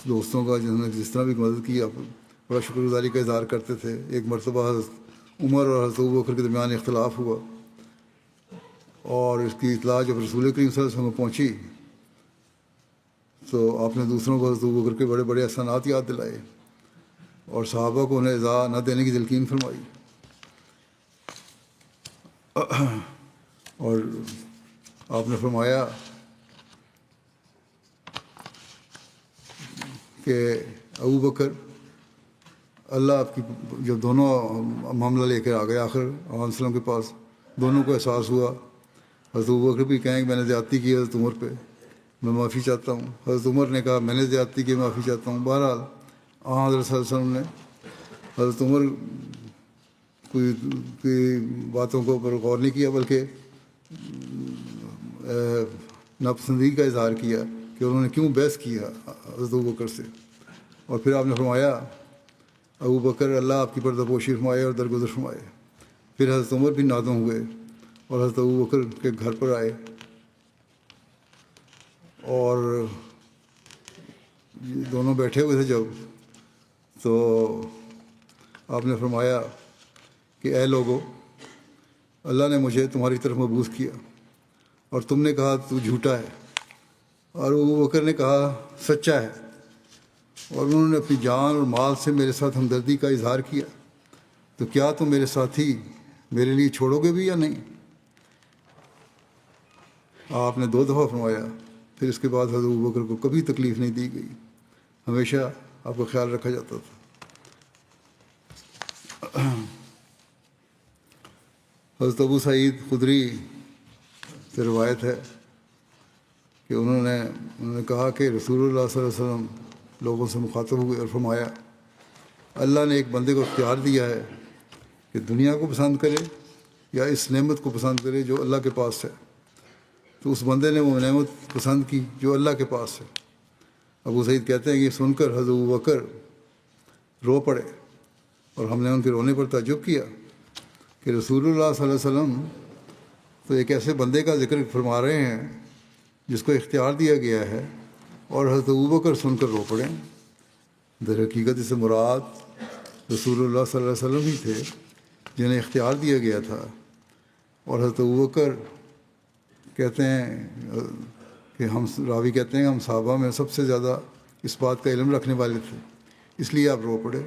دوستوں کا جنہوں نے جس طرح بھی مدد کی آپ بڑا شکر گزاری کا اظہار کرتے تھے. ایک مرتبہ حضرت عمر اور حضرت ابوبکر کے درمیان اختلاف ہوا اور اس کی اطلاع جب رسول کریم صلی اللہ علیہ وسلم کو پہنچی تو آپ نے دوسروں کو حضرت ابوبکر کے بڑے بڑے احسانات یاد دلائے اور صحابہ کو انہیں اضاء نہ دینے کی تلقین فرمائی. اور آپ نے فرمایا کہ ابوبکر، اللہ آپ کی جب دونوں معاملہ لے کر آ گئے آخر علیہ وسلم کے پاس، دونوں کو احساس ہوا. حضرت ابوبکر بھی کہیں کہ میں نے زیادتی کی حضرت عمر پہ، میں معافی چاہتا ہوں. حضرت عمر نے کہا میں نے زیادتی کی، معافی چاہتا ہوں. بہرحال حضرت صلی اللہ علیہ وسلم نے حضرت عمر کی باتوں کو پر غور نہیں کیا بلکہ ناپسندی کا اظہار کیا کہ انہوں نے کیوں بحث کیا حضرت ابوبکر سے، اور پھر آپ نے فرمایا ابو بکر اللہ آپ کی پردہ پوشی فرمائے اور درگزر فرمائے۔ پھر حضرت عمر بھی نادم ہوئے اور حضرت ابو بکر کے گھر پر آئے اور دونوں بیٹھے ہوئے تھے جب، تو آپ نے فرمایا کہ اے لوگو، اللہ نے مجھے تمہاری طرف مبعوث کیا اور تم نے کہا تو جھوٹا ہے، اور ابو بکر نے کہا سچا ہے، اور انہوں نے اپنی جان اور مال سے میرے ساتھ ہمدردی کا اظہار کیا، تو کیا تم میرے ساتھی میرے لیے چھوڑو گے بھی یا نہیں؟ آپ نے 2 دفعہ فرمایا۔ پھر اس کے بعد حضرت ابو بکر کو کبھی تکلیف نہیں دی گئی، ہمیشہ آپ کا خیال رکھا جاتا تھا۔ حضرت ابو سعید خدری سے روایت ہے کہ انہوں نے کہا کہ رسول اللہ صلی اللہ علیہ وسلم لوگوں سے مخاطب ہوئے اور فرمایا اللہ نے ایک بندے کو اختیار دیا ہے کہ دنیا کو پسند کرے یا اس نعمت کو پسند کرے جو اللہ کے پاس ہے، تو اس بندے نے وہ نعمت پسند کی جو اللہ کے پاس ہے۔ ابو سعید کہتے ہیں کہ یہ سن کر حضرت ابو بکر رو پڑے اور ہم نے ان کے رونے پر تعجب کیا کہ رسول اللہ صلی اللہ علیہ وسلم تو ایک ایسے بندے کا ذکر فرما رہے ہیں جس کو اختیار دیا گیا ہے، اور حضرت ابو بکر سن کر رو پڑے۔ در حقیقت اس سے مراد رسول اللہ صلی اللہ علیہ وسلم ہی تھے جنہیں اختیار دیا گیا تھا، اور حضرت ابو بکر کہتے ہیں کہ راوی کہتے ہیں کہ ہم صحابہ میں سب سے زیادہ اس بات کا علم رکھنے والے تھے، اس لیے آپ رو پڑے۔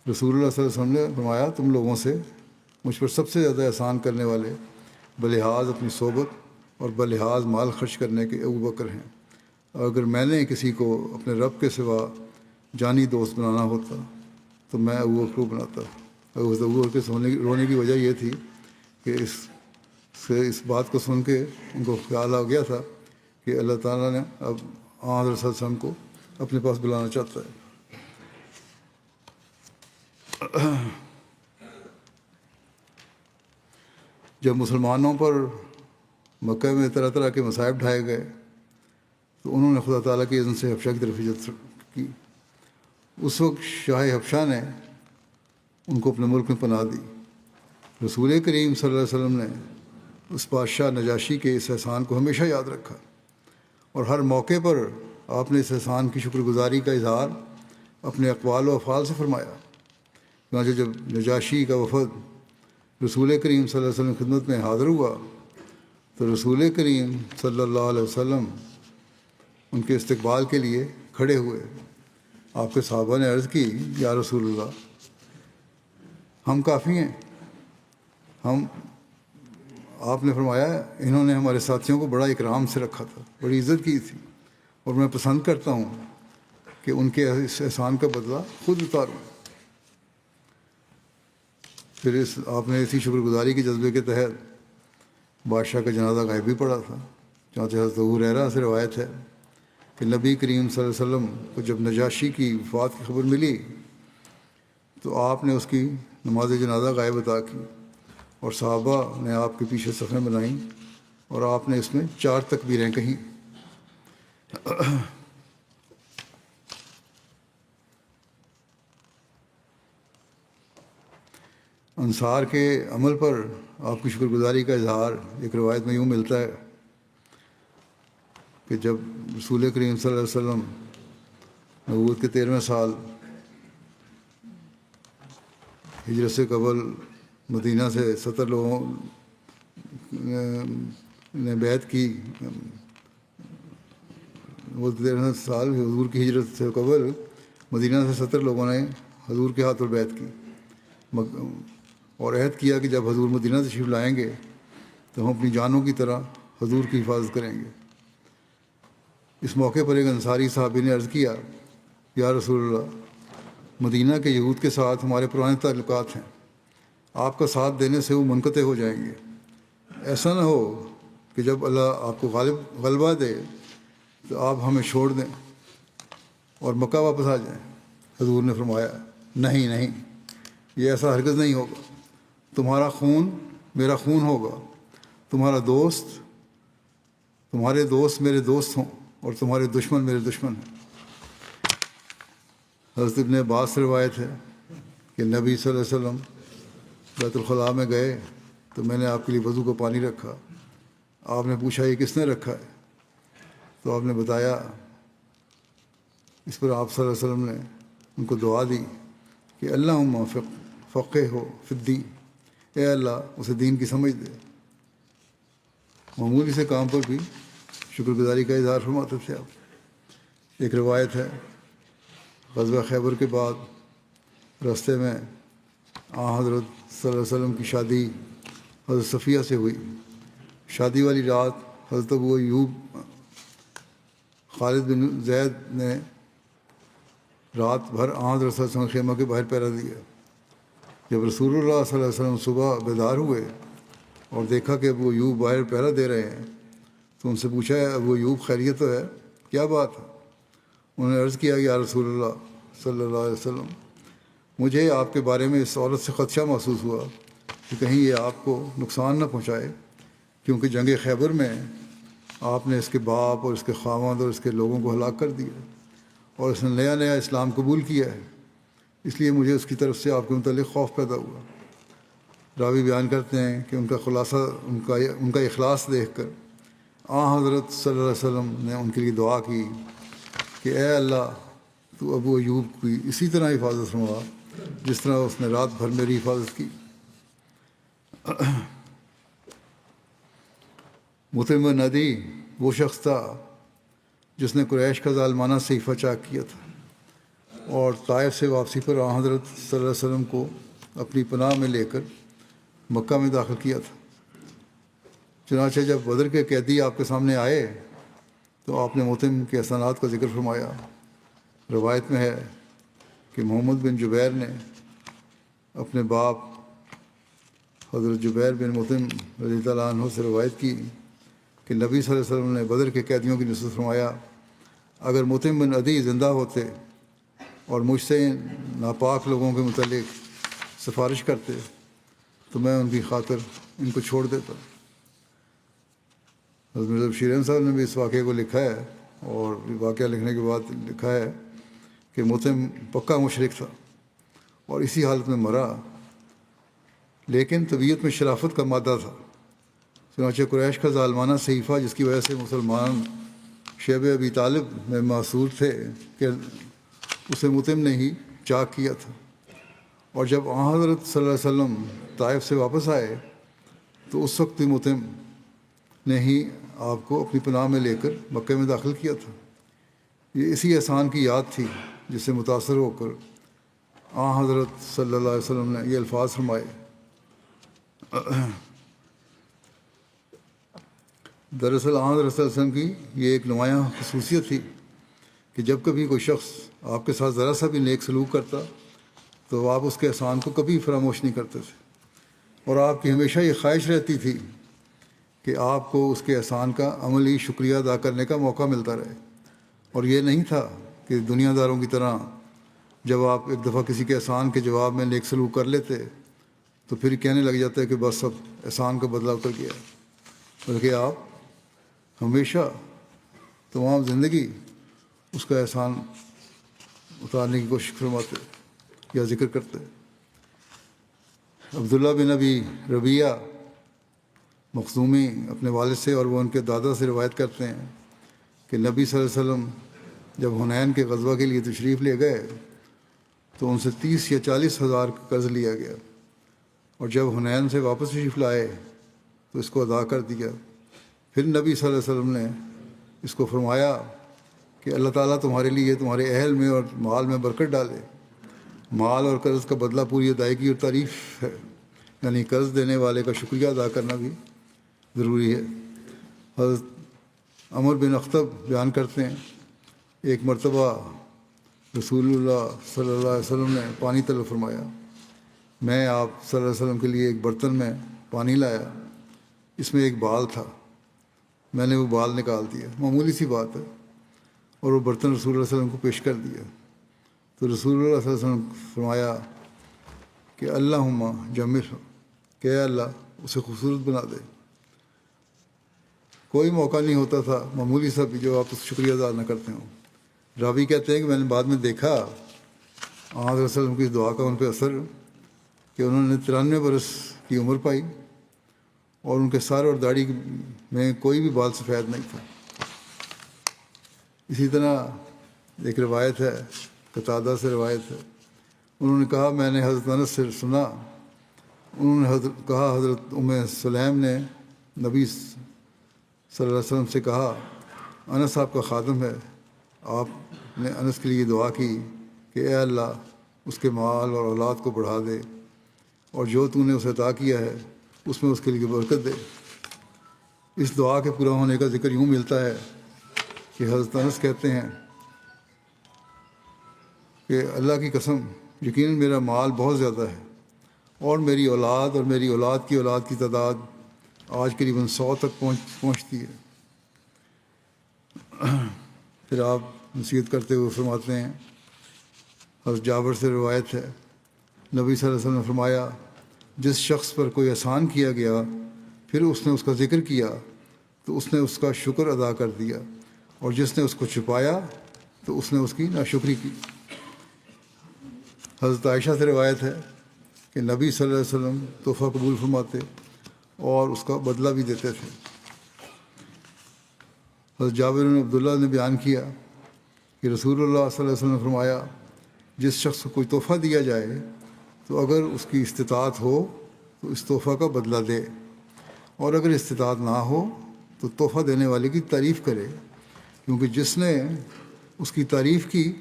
رسول اللہ صلی اللہ علیہ وسلم نے فرمایا تم لوگوں سے مجھ پر سب سے زیادہ احسان کرنے والے بلحاظ اپنی صحبت اور بلحاظ مال خرچ کرنے کے ابو بکر ہیں، اور اگر میں نے کسی کو اپنے رب کے سوا جانی دوست بنانا ہوتا تو میں ابو بکر کو بناتا۔ ابو بکر کے رونے کی وجہ یہ تھی کہ اس بات کو سن کے ان کو خیال آ گیا تھا کہ اللہ تعالیٰ نے اب حضرت صلی اللہ علیہ وسلم کو اپنے پاس بلانا چاہتا ہے۔ جب مسلمانوں پر مکہ میں طرح طرح کے مصائب ڈھائے گئے تو انہوں نے خدا تعالیٰ کی اذن سے حبشہ کی طرف ہجرت کی۔ اس وقت شاہ حبشہ نے ان کو اپنے ملک میں پناہ دی۔ رسول کریم صلی اللہ علیہ وسلم نے اس بادشاہ نجاشی کے اس احسان کو ہمیشہ یاد رکھا، اور ہر موقع پر آپ نے اس احسان کی شکر گزاری کا اظہار اپنے اقوال و افعال سے فرمایا۔ چنانچہ جب نجاشی کا وفد رسول کریم صلی اللہ علیہ وسلم کی خدمت میں حاضر ہوا تو رسول کریم صلی اللہ علیہ وسلم ان کے استقبال کے لیے کھڑے ہوئے۔ آپ کے صحابہ نے عرض کی یا رسول اللہ، ہم کافی ہیں۔ آپ نے فرمایا انہوں نے ہمارے ساتھیوں کو بڑا اکرام سے رکھا تھا، بڑی عزت کی تھی، اور میں پسند کرتا ہوں کہ ان کے اس احسان کا بدلہ خود اتاروں۔ پھر آپ نے اسی شکر گزاری کے جذبے کے تحت بادشاہ کا جنازہ غائب بھی پڑا تھا۔ چنانچہ حضرت ابو ہریرہ سے روایت ہے کہ نبی کریم صلی اللہ علیہ وسلم کو جب نجاشی کی وفات کی خبر ملی تو آپ نے اس کی نماز جنازہ غائب عطا کی، اور صحابہ نے آپ کے پیچھے صفیں بنائیں اور آپ نے اس میں 4 تکبیریں کہیں۔ انصار کے عمل پر آپ کی شکر گزاری کا اظہار ایک روایت میں یوں ملتا ہے کہ جب رسول کریم صلی اللہ علیہ وسلم نبوت کے 13ویں سال ہجرت سے قبل مدینہ سے 70 لوگوں نے بیعت کی، وہ 13 سال حضور کی ہجرت سے قبل مدینہ سے 70 لوگوں نے حضور کے ہاتھ پر بیعت کی اور عہد کیا کہ جب حضور مدینہ تشریف لائیں گے تو ہم اپنی جانوں کی طرح حضور کی حفاظت کریں گے۔ اس موقع پر ایک انصاری صحابی نے عرض کیا یا رسول اللہ، مدینہ کے یہود کے ساتھ ہمارے پرانے تعلقات ہیں، آپ کا ساتھ دینے سے وہ منقطع ہو جائیں گے۔ ایسا نہ ہو کہ جب اللہ آپ کو غلبہ دے تو آپ ہمیں چھوڑ دیں اور مکہ واپس آ جائیں۔ حضور نے فرمایا نہیں، یہ ایسا ہرگز نہیں ہوگا، تمہارا خون میرا خون ہوگا، تمہارے دوست میرے دوست ہوں اور تمہارے دشمن میرے دشمن ہیں۔ حضرت ابن عباس سے روایت ہے کہ نبی صلی اللہ علیہ وسلم بیت الخلاء میں گئے تو میں نے آپ کے لیے وضو کا پانی رکھا. آپ نے پوچھا یہ کس نے رکھا ہے؟ تو آپ نے بتایا. اس پر آپ صلی اللہ علیہ وسلم نے ان کو دعا دی کہ اللہم فقہ ہو فی الدین، اے اللہ اسے دین کی سمجھ دے. معمولی سے کام پر بھی شکر گزاری کا اظہار فرماتے تھے آپ. ایک روایت ہے غزوہ خیبر کے بعد راستے میں حضرت صلی اللہ علیہ وسلم کی شادی حضرت صفیہ سے ہوئی. شادی والی رات حضرت ابو ایوب خالد بن زید نے رات بھر حضرت صلی اللہ علیہ وسلم خیمہ کے باہر پہرا دیا. جب رسول اللہ صلی اللہ علیہ وسلم صبح بیدار ہوئے اور دیکھا کہ ابو ایوب باہر پہرا دے رہے ہیں تو ان سے پوچھا ہے ابو ایوب خیریت تو ہے، کیا بات ہے؟ انہوں نے عرض کیا یا رسول اللہ صلی اللہ علیہ وسلم، مجھے آپ کے بارے میں اس عورت سے خدشہ محسوس ہوا کہ کہیں یہ آپ کو نقصان نہ پہنچائے، کیونکہ جنگ خیبر میں آپ نے اس کے باپ اور اس کے خاوند اور اس کے لوگوں کو ہلاک کر دیا اور اس نے نیا نیا اسلام قبول کیا ہے، اس لیے مجھے اس کی طرف سے آپ کے متعلق خوف پیدا ہوا. راوی بیان کرتے ہیں کہ ان کا خلاصہ ان کا اخلاص دیکھ کر حضرت صلی اللہ علیہ وسلم نے ان کے لیے دعا کی کہ اے اللہ تو ابو ایوب کی اسی طرح حفاظت فرما جس طرح اس نے رات بھر میری حفاظت کی. مطعم بن عدی وہ شخص تھا جس نے قریش کا ظالمانہ صحیفہ چاک کیا تھا اور طائف سے واپسی پر حضرت صلی اللہ علیہ وسلم کو اپنی پناہ میں لے کر مکہ میں داخل کیا تھا. چنانچہ جب بدر کے قیدی آپ کے سامنے آئے تو آپ نے مطعم کے احسانات کا ذکر فرمایا. روایت میں ہے کہ محمد بن جبیر نے اپنے باپ حضرت جبیر بن مطعم رضی اللہ عنہ سے روایت کی کہ نبی صلی اللہ علیہ وسلم نے بدر کے قیدیوں کی نصرت فرمایا اگر مطعم بن عدی زندہ ہوتے اور مجھ سے ناپاک لوگوں کے متعلق سفارش کرتے تو میں ان کی خاطر ان کو چھوڑ دیتا. حضرت مرزا بشیر احمد صاحب نے بھی اس واقعے کو لکھا ہے اور واقعہ لکھنے کے بعد لکھا ہے کہ مطعم پکا مشرک تھا اور اسی حالت میں مرا، لیکن طبیعت میں شرافت کا مادہ تھا. چنانچہ قریش کا ظالمانہ صحیفہ جس کی وجہ سے مسلمان شیب ابی طالب میں معصور تھے کہ اسے مطعم نے ہی چاک کیا تھا. اور جب حضرت صلی اللہ علیہ وسلم طائف سے واپس آئے تو اس وقت بھی مطعم نے ہی آپ کو اپنی پناہ میں لے کر مکہ میں داخل کیا تھا. یہ اسی احسان کی یاد تھی جس سے متاثر ہو کر حضرت صلی اللہ علیہ وسلم نے یہ الفاظ فرمائے. دراصل حضرت صلی اللہ علیہ وسلم کی یہ ایک نمایاں خصوصیت تھی کہ جب کبھی کوئی شخص آپ کے ساتھ ذرا سا بھی نیک سلوک کرتا تو آپ اس کے احسان کو کبھی فراموش نہیں کرتے تھے اور آپ کی ہمیشہ یہ خواہش رہتی تھی کہ آپ کو اس کے احسان کا عملی شکریہ ادا کرنے کا موقع ملتا رہے. اور یہ نہیں تھا کہ دنیا داروں کی طرح جب آپ ایک دفعہ کسی کے احسان کے جواب میں نیک سلوک کر لیتے تو پھر کہنے لگ جاتا ہے کہ بس اب احسان کا بدلہ اتر گیا، بلکہ آپ ہمیشہ تمام زندگی اس کا احسان اتارنے کی کوشش فرماتے یا ذکر کرتے. عبداللہ بن ابی ربیعہ مخزومی اپنے والد سے اور وہ ان کے دادا سے روایت کرتے ہیں کہ نبی صلی اللہ علیہ وسلم جب حنین کے غزوہ کے لیے تشریف لے گئے تو ان سے 30 یا 40 ہزار کا قرض لیا گیا اور جب حنین سے واپس تشریف لائے تو اس کو ادا کر دیا. پھر نبی صلی اللہ علیہ وسلم نے اس کو فرمایا کہ اللہ تعالیٰ تمہارے لیے تمہارے اہل میں اور مال میں برکت ڈالے. مال اور قرض کا بدلہ پوری ادائیگی اور تعریف ہے، یعنی قرض دینے والے کا شکریہ ادا کرنا بھی ضروری ہے. حضرت عمر بن اختب بیان کرتے ہیں ایک مرتبہ رسول اللہ صلی اللہ علیہ وسلم نے پانی طلب فرمایا. میں آپ صلی اللہ علیہ وسلم کے لیے ایک برتن میں پانی لایا، اس میں ایک بال تھا، میں نے وہ بال نکال دیا، معمولی سی بات ہے، اور وہ برتن رسول اللہ صلی اللہ علیہ وسلم کو پیش کر دیا. تو رسول اللہ صلی اللہ علیہ وسلم فرمایا کہ اللہم جمل، کہ اے اللہ اسے خوبصورت بنا دے. کوئی موقع نہیں ہوتا تھا معمولی سا بھی جو آپ اس شکریہ ادا نہ کرتے ہوں. راوی کہتے ہیں کہ میں نے بعد میں دیکھا آن صلی اللہ علیہ وسلم کی دعا کا ان پہ اثر کہ انہوں نے 93 برس کی عمر پائی اور ان کے سر اور داڑھی میں کوئی بھی بال سفید نہیں تھا۔ اسی طرح ایک روایت ہے، قتادہ سے روایت ہے، انہوں نے کہا میں نے حضرت انس سے سنا، انہوں نے کہا حضرت سلیم نے نبی صلی اللہ علیہ وسلم سے کہا انس آپ کا خادم ہے، آپ نے انس کے لیے دعا کی کہ اے اللہ اس کے مال اور اولاد کو بڑھا دے اور جو تو نے اسے عطا کیا ہے اس میں اس کے لیے برکت دے۔ اس دعا کے پورا ہونے کا ذکر یوں ملتا ہے کہ حضرت انس کہتے ہیں کہ اللہ کی قسم یقیناً میرا مال بہت زیادہ ہے اور میری اولاد اور میری اولاد کی اولاد کی تعداد آج قریباً 100 تک پہنچتی ہے۔ پھر آپ نصیحت کرتے ہوئے فرماتے ہیں، حضرت جابر سے روایت ہے، نبی صلی اللہ علیہ وسلم نے فرمایا جس شخص پر کوئی احسان کیا گیا پھر اس نے اس کا ذکر کیا تو اس نے اس کا شکر ادا کر دیا، اور جس نے اس کو چھپایا تو اس نے اس کی ناشکری کی۔ حضرت عائشہ سے روایت ہے کہ نبی صلی اللہ علیہ وسلم تحفہ قبول فرماتے اور اس کا بدلہ بھی دیتے تھے۔ حضرت جابر بن عبداللہ نے بیان کیا کہ رسول اللہ صلی اللہ علیہ وسلم نے فرمایا جس شخص کو کوئی تحفہ دیا جائے تو اگر اس کی استطاعت ہو تو اس تحفہ کا بدلہ دے، اور اگر استطاعت نہ ہو تو تحفہ دینے والے کی تعریف کرے، کیونکہ جس نے اس کی تعریف کی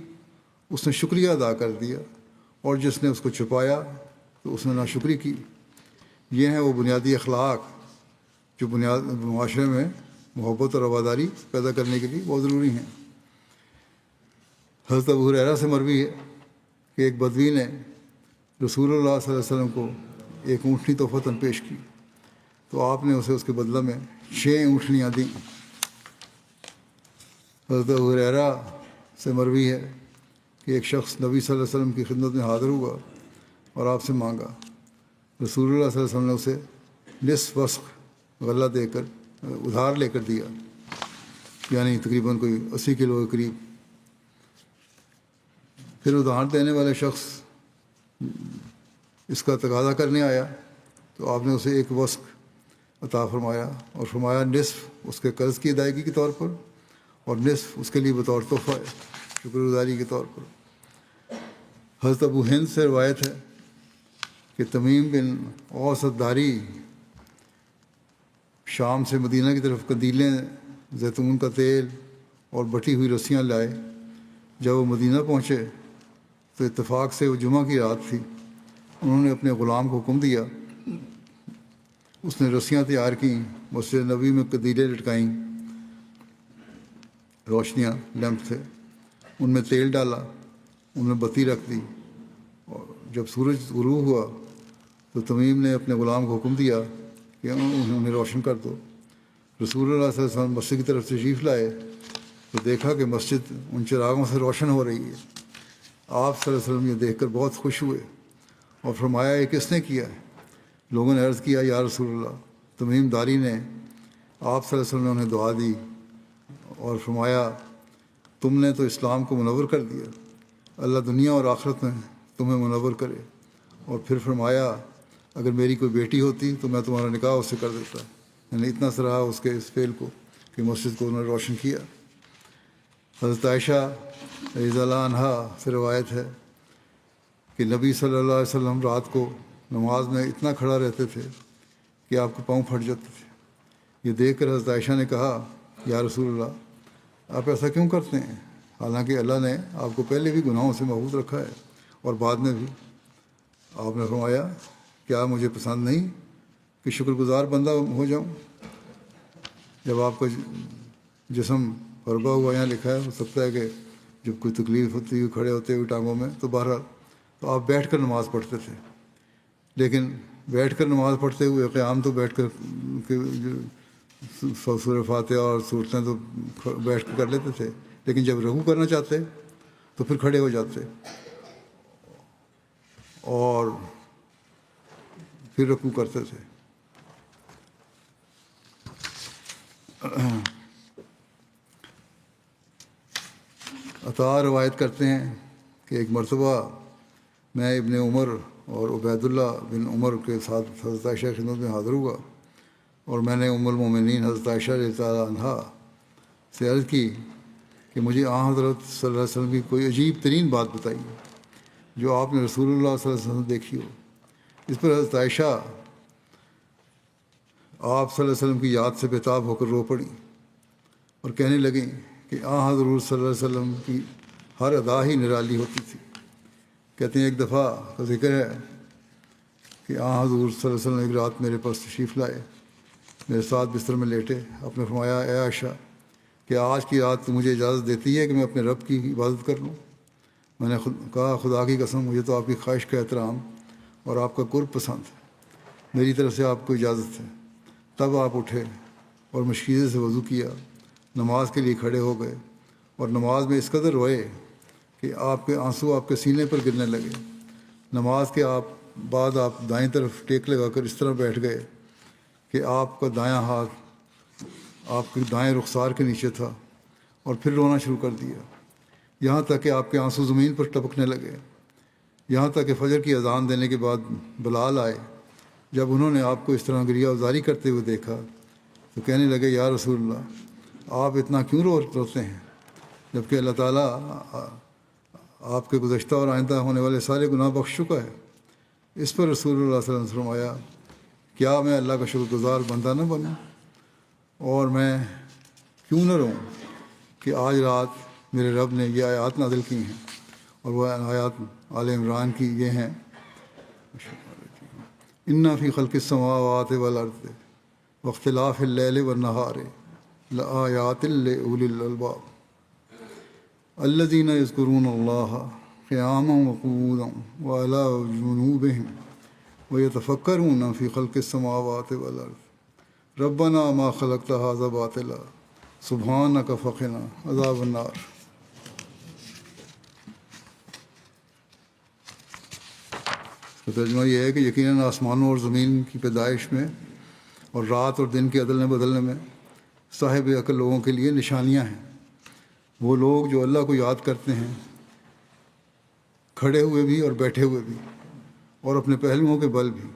اس نے شکریہ ادا کر دیا، اور جس نے اس کو چھپایا تو اس نے ناشکری کی۔ یہ ہیں وہ بنیادی اخلاق جو معاشرے میں محبت اور رواداری پیدا کرنے کے لیے بہت ضروری ہیں۔ حضرت ابو ہریرہ سے مروی ہے کہ ایک بدوی نے رسول اللہ صلی اللہ علیہ وسلم کو ایک اونٹنی تحفتاً پیش کی تو آپ نے اسے اس کے بدلہ میں 6 اونٹنیاں دیں۔ حضرت ابو ہریرہ سے مروی ہے کہ ایک شخص نبی صلی اللہ علیہ وسلم کی خدمت میں حاضر ہوا اور آپ سے مانگا، رسول اللہ صلی اللہ علیہ وسلم نے اسے نصف وسق غلہ دے کر ادھار لے کر دیا، یعنی تقریباً کوئی 80 کلو کے قریب۔ پھر ادھار دینے والے شخص اس کا تقاضا کرنے آیا تو آپ نے اسے 1 وسق عطا فرمایا اور فرمایا نصف اس کے قرض کی ادائیگی کے طور پر اور نصف اس کے لیے بطور تحفہ ہے، شکر گزاری کے طور پر۔ حضرت ابو ہند سے روایت ہے کہ تمیم بن اوس الداری شام سے مدینہ کی طرف قندیلیں، زیتون کا تیل اور بٹی ہوئی رسیاں لائے۔ جب وہ مدینہ پہنچے تو اتفاق سے وہ جمعہ کی رات تھی، انہوں نے اپنے غلام کو حکم دیا، اس نے رسیاں تیار کیں، مسجد نبی میں قندیلیں لٹکائیں، روشنیاں لیمپ تھے، ان میں تیل ڈالا، ان میں بتی رکھ دی، اور جب سورج غروب ہوا تو تمیم نے اپنے غلام کو حکم دیا کہ انہیں روشن کر دو۔ رسول اللہ صلی اللہ علیہ وسلم مسجد کی طرف تشریف لائے تو دیکھا کہ مسجد ان چراغوں سے روشن ہو رہی ہے۔ آپ صلی اللہ علیہ وسلم یہ دیکھ کر بہت خوش ہوئے اور فرمایا یہ کس نے کیا ہے؟ لوگوں نے عرض کیا یا رسول اللہ تمیم داری نے۔ آپ صلی اللہ علیہ وسلم نے انہیں دعا دی اور فرمایا تم نے تو اسلام کو منور کر دیا، اللہ دنیا اور آخرت میں تمہیں منور کرے۔ اور پھر فرمایا اگر میری کوئی بیٹی ہوتی تو میں تمہارا نکاح اس سے کر دیتا۔ یعنی اتنا سراہا اس کے اس فعل کو کہ مسجد کو انہوں نے روشن کیا۔ حضرت عائشہ رضی اللہ عنہا سے روایت ہے کہ نبی صلی اللہ علیہ وسلم رات کو نماز میں اتنا کھڑا رہتے تھے کہ آپ کے پاؤں پھٹ جاتے تھے۔ یہ دیکھ کر حضرت عائشہ نے کہا یا رسول اللہ آپ ایسا کیوں کرتے ہیں، حالانکہ اللہ نے آپ کو پہلے بھی گناہوں سے محفوظ رکھا ہے اور بعد میں بھی۔ آپ نے فرمایا کیا مجھے پسند نہیں کہ شکر گزار بندہ ہو جاؤں؟ جب آپ کا جسم فربا ہوا یہاں لکھا ہے، ہو سکتا ہے کہ جب کوئی تکلیف ہوتی ہے کھڑے ہوتے ہوئے ٹانگوں میں تو بہرحال تو آپ بیٹھ کر نماز پڑھتے تھے، لیکن بیٹھ کر نماز پڑھتے ہوئے قیام تو بیٹھ کر سورہ فاتحہ اور صورتیں تو بیٹھ کر کر لیتے تھے، لیکن جب رکوع کرنا چاہتے تو پھر کھڑے ہو جاتے اور پھر رکوع کرتے تھے۔ عطا روایت کرتے ہیں کہ ایک مرتبہ میں ابن عمر اور عبید اللہ بن عمر کے ساتھ حضرت عائشہ کی خدمت میں حاضر ہوا اور میں نے ام المومنین حضرت عائشہ رضی اللہ عنہا سے عرض کی کہ مجھے حضرت صلی اللہ علیہ وسلم کی کوئی عجیب ترین بات بتائی جو آپ نے رسول اللہ صلی اللہ علیہ وسلم دیکھی ہو۔ اس پر حضرت عائشہ آپ صلی اللہ علیہ وسلم کی یاد سے بےتاب ہو کر رو پڑی اور کہنے لگیں کہ حضور صلی اللہ علیہ وسلم کی ہر ادا ہی نرالی ہوتی تھی۔ کہتے ہیں ایک دفعہ کا ذکر ہے کہ حضور صلی اللہ علیہ وسلم ایک رات میرے پاس تشریف لائے، میرے ساتھ بستر میں لیٹے، آپ نے فرمایا اے عائشہ کہ آج کی رات تو مجھے اجازت دیتی ہے کہ میں اپنے رب کی عبادت کر لوں؟ میں نے کہا خدا کی قسم مجھے تو آپ کی خواہش کا احترام اور آپ کا قرب پسند ہے، میری طرف سے آپ کو اجازت ہے۔ تب آپ اٹھے اور مشکیزے سے وضو کیا، نماز کے لیے کھڑے ہو گئے اور نماز میں اس قدر روئے کہ آپ کے آنسو آپ کے سینے پر گرنے لگے۔ نماز کے بعد آپ دائیں طرف ٹیک لگا کر اس طرح بیٹھ گئے کہ آپ کا دایاں ہاتھ آپ کے دائیں رخسار کے نیچے تھا اور پھر رونا شروع کر دیا، یہاں تک کہ آپ کے آنسو زمین پر ٹپکنے لگے۔ یہاں تک کہ فجر کی اذان دینے کے بعد بلال آئے، جب انہوں نے آپ کو اس طرح گریہ وزاری کرتے ہوئے دیکھا تو کہنے لگے یا رسول اللہ آپ اتنا کیوں روتے ہیں جبکہ اللہ تعالیٰ آپ کے گزشتہ اور آئندہ ہونے والے سارے گناہ بخش چکا ہے؟ اس پر رسول اللہ صلی اللہ علیہ وسلم نے فرمایا کیا میں اللہ کا شکر گزار بندہ نہ بنوں اور میں کیوں نہ رہوں کہ آج رات میرے رب نے یہ آیات نازل کی ہیں، اور وہ آیات آل عمران کی یہ ہیں اِنَّ فِي خَلْقِ السَّمَاوَاتِ وَالْأَرْضِ وَاخْتِلَافِ اللَّيْلِ وَالنَّهَارِ لَآيَاتٍ لِأُولِي الْأَلْبَابِ الَّذِينَ يَذْكُرُونَ اللَّهَ قِيَامًا وَقُعُودًا وَعَلَى جُنُوبِهِمْ وَيَتَفَكَّرُونَ فِي خَلْقِ السَّمَاوَاتِ وَالْأَرْضِ رَبَّنَا مَا خَلَقْتَ هَٰذَا بَاطِلًا سُبْحَانَكَ فَقِنَا عَذَابَ النَّارِ۔ تو ترجمہ یہ ہے کہ یقیناً آسمانوں اور زمین کی پیدائش میں اور رات اور دن کے عدلنے بدلنے میں صاحب عقل لوگوں کے لیے نشانیاں ہیں۔ وہ لوگ جو اللہ کو یاد کرتے ہیں، کھڑے ہوئے بھی اور بیٹھے ہوئے بھی اور اپنے پہلوؤں کے بل بھی،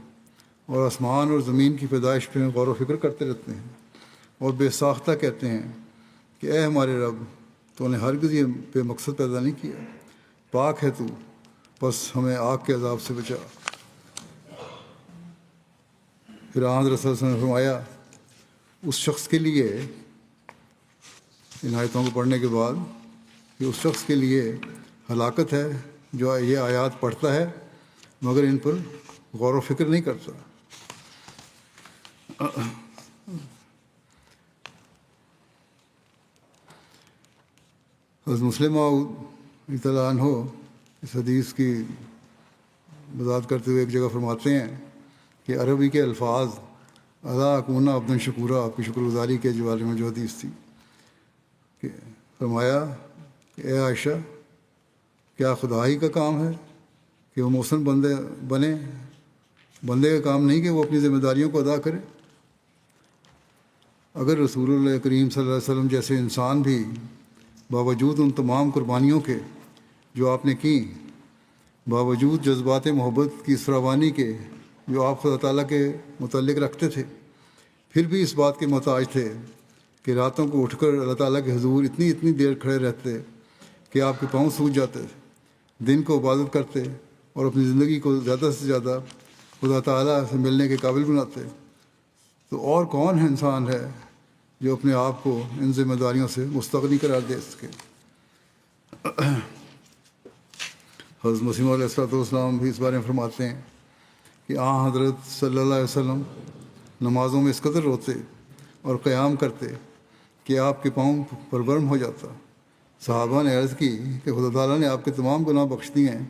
اور آسمان اور زمین کی پیدائش پہ غور و فکر کرتے رہتے ہیں اور بے ساختہ کہتے ہیں کہ اے ہمارے رب تو نے ہرگز یہ بے مقصد پیدا نہیں کیا، پاک ہے تو، بس ہمیں آگ کے عذاب سے بچا۔ پھر حضرت صلی اللہ علیہ وسلم نے فرمایا اس شخص کے لیے ان آیتوں کو پڑھنے کے بعد کہ اس شخص کے لیے ہلاکت ہے جو یہ آیات پڑھتا ہے مگر ان پر غور و فکر نہیں کرتا۔ حضرت مسلم رضی اللہ عنہ اس حدیث کی وضاحت کرتے ہوئے ایک جگہ فرماتے ہیں کہ عربی کے الفاظ ادا کونا عبدن شکورہ آپ کی شکر گزاری کے بارے میں جو حدیث تھی کہ فرمایا کہ اے عائشہ کیا خدا ہی کا کام ہے کہ وہ محسن بنے، بندے کا کام نہیں کہ وہ اپنی ذمہ داریوں کو ادا کرے؟ اگر رسول اللہ کریم صلی اللہ علیہ وسلم جیسے انسان بھی باوجود ان تمام قربانیوں کے جو آپ نے کی، باوجود جذبات محبت کی فراوانی کے جو آپ خدا تعالیٰ کے متعلق رکھتے تھے، پھر بھی اس بات کے محتاج تھے کہ راتوں کو اٹھ کر اللہ تعالیٰ کے حضور اتنی دیر کھڑے رہتے کہ آپ کے پاؤں سوج جاتے، دن کو عبادت کرتے اور اپنی زندگی کو زیادہ سے زیادہ خدا تعالیٰ سے ملنے کے قابل بناتے، تو اور کون ہے انسان ہے جو اپنے آپ کو ان ذمہ داریوں سے مستغنی قرار دے سکے؟ حضرت مسیح علیہ السلام بھی اس بارے میں فرماتے ہیں کہ حضرت صلی اللہ علیہ وسلم نمازوں میں اس قدر روتے اور قیام کرتے کہ آپ کے پاؤں پر برم ہو جاتا۔ صحابہ نے عرض کی کہ خدا تعالیٰ نے آپ کے تمام گناہ بخش دیے ہیں،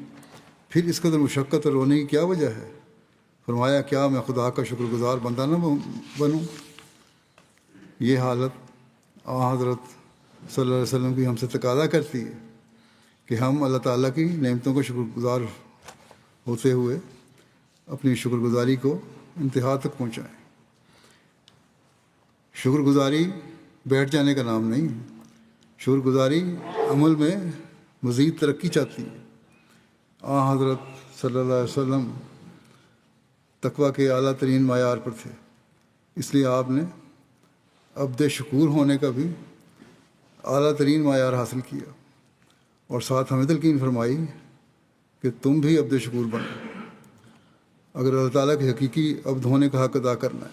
پھر اس قدر مشقت اور رونے کی کیا وجہ ہے؟ فرمایا کیا میں خدا کا شکر گزار بندہ نہ بنوں؟ یہ حالت حضرت صلی اللہ علیہ وسلم کی ہم سے تقاضا کرتی ہے کہ ہم اللہ تعالیٰ کی نعمتوں کو شکر گزار ہوتے ہوئے اپنی شکر گزاری کو انتہا تک پہنچائیں۔ شکر گزاری بیٹھ جانے کا نام نہیں، شکر گزاری عمل میں مزید ترقی چاہتی ہے۔ حضرت صلی اللہ علیہ وسلم تقویٰ کے اعلیٰ ترین معیار پر تھے، اس لیے آپ نے عبد شکور ہونے کا بھی اعلیٰ ترین معیار حاصل کیا، اور ساتھ ہمیں تلقین فرمائی کہ تم بھی عبد شکور بنو اگر اللہ تعالیٰ کے حقیقی عبد ہونے کا حق ادا کرنا ہے۔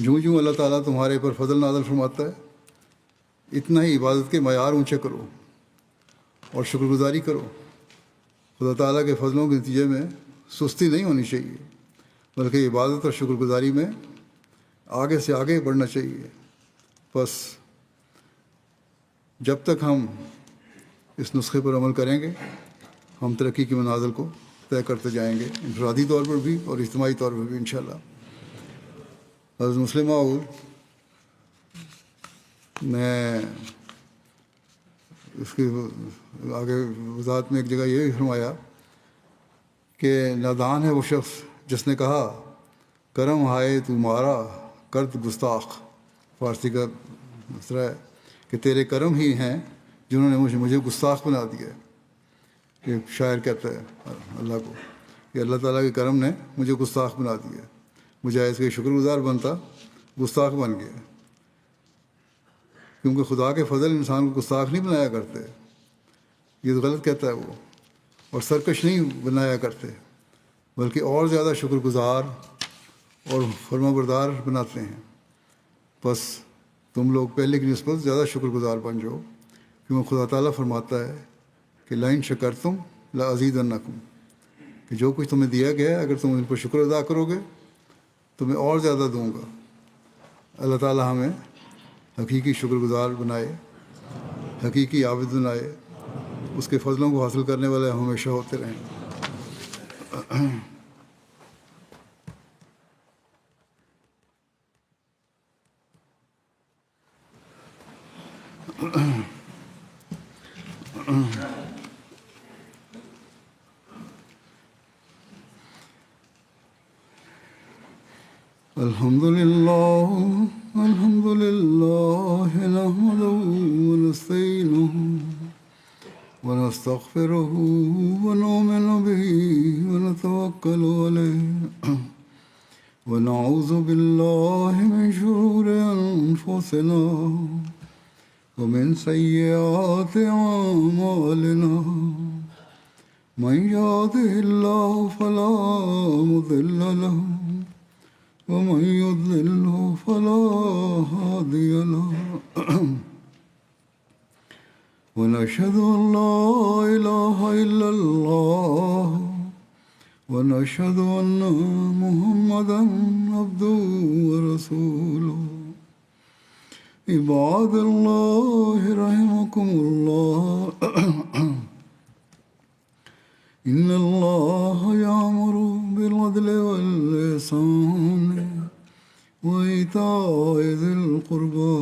جوں جوں اللہ تعالیٰ تمہارے پر فضل نازل فرماتا ہے، اتنا ہی عبادت کے معیار اونچے کرو اور شکر گزاری کرو۔ خدا تعالیٰ کے فضلوں کے نتیجے میں سستی نہیں ہونی چاہیے، بلکہ عبادت اور شکر گزاری میں آگے سے آگے بڑھنا چاہیے۔ بس جب تک ہم اس نسخے پر عمل کریں گے، ہم ترقی کی منازل کو طے کرتے جائیں گے، انفرادی طور پر بھی اور اجتماعی طور پر بھی انشاءاللہ۔ حضرت مسلم موعود نے اس کی آگے وضاحت میں ایک جگہ یہ بھی فرمایا کہ نادان ہے وہ شخص جس نے کہا کرم ہائے تمہارا کرد گستاخ۔ فارسی کا مصرع ہے کہ تیرے کرم ہی ہیں جنہوں نے مجھے گستاخ بنا دیا ہے۔ یہ شاعر کہتا ہے اللہ کو کہ اللہ تعالیٰ کے کرم نے مجھے گستاخ بنا دیا، مجھے اس کے شکر گزار بنتا گستاخ بن گیا، کیونکہ خدا کے فضل انسان کو گستاخ نہیں بنایا کرتے، یہ تو غلط کہتا ہے وہ، اور سرکش نہیں بنایا کرتے، بلکہ اور زیادہ شکر گزار اور فرما بردار بناتے ہیں۔ بس تم لوگ پہلے کی نسبت زیادہ شکر گزار بن جاؤ، کیونکہ خدا تعالیٰ فرماتا ہے کہ لئن شکرتم لأزیدنکم، کہ جو کچھ تمہیں دیا گیا ہے اگر تم ان پر شکر ادا کرو گے تو میں اور زیادہ دوں گا۔ اللہ تعالیٰ ہمیں حقیقی شکر گزار بنائے، حقیقی عابد بنائے، اس کے فضلوں کو حاصل کرنے والے ہمیشہ ہوتے رہیں۔ الحمد لله نحمده ونستعينه ونستغفره ونؤمن به ونتوكل عليه ونعوذ بالله من شرور أنفسنا ومن سيئات أعمالنا من يهده الله فلا مضل له ومن يضلله فلا هادي له ونشهد أن لا إله إلا الله ونشهد أن محمدا عبده ورسوله عباد الله رحمكم الله إن الله يأمر بالعدل والإحسان وإيتاء ذي القربى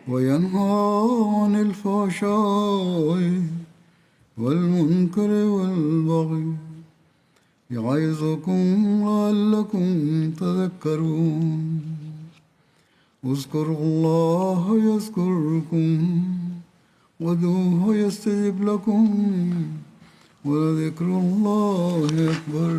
وينهى عن الفحشاء والمنكر والبغي يعظكم لعلكم تذكرون اذكروا الله يذكركم وادعوه يستجب لكم ولذكر الله أكبر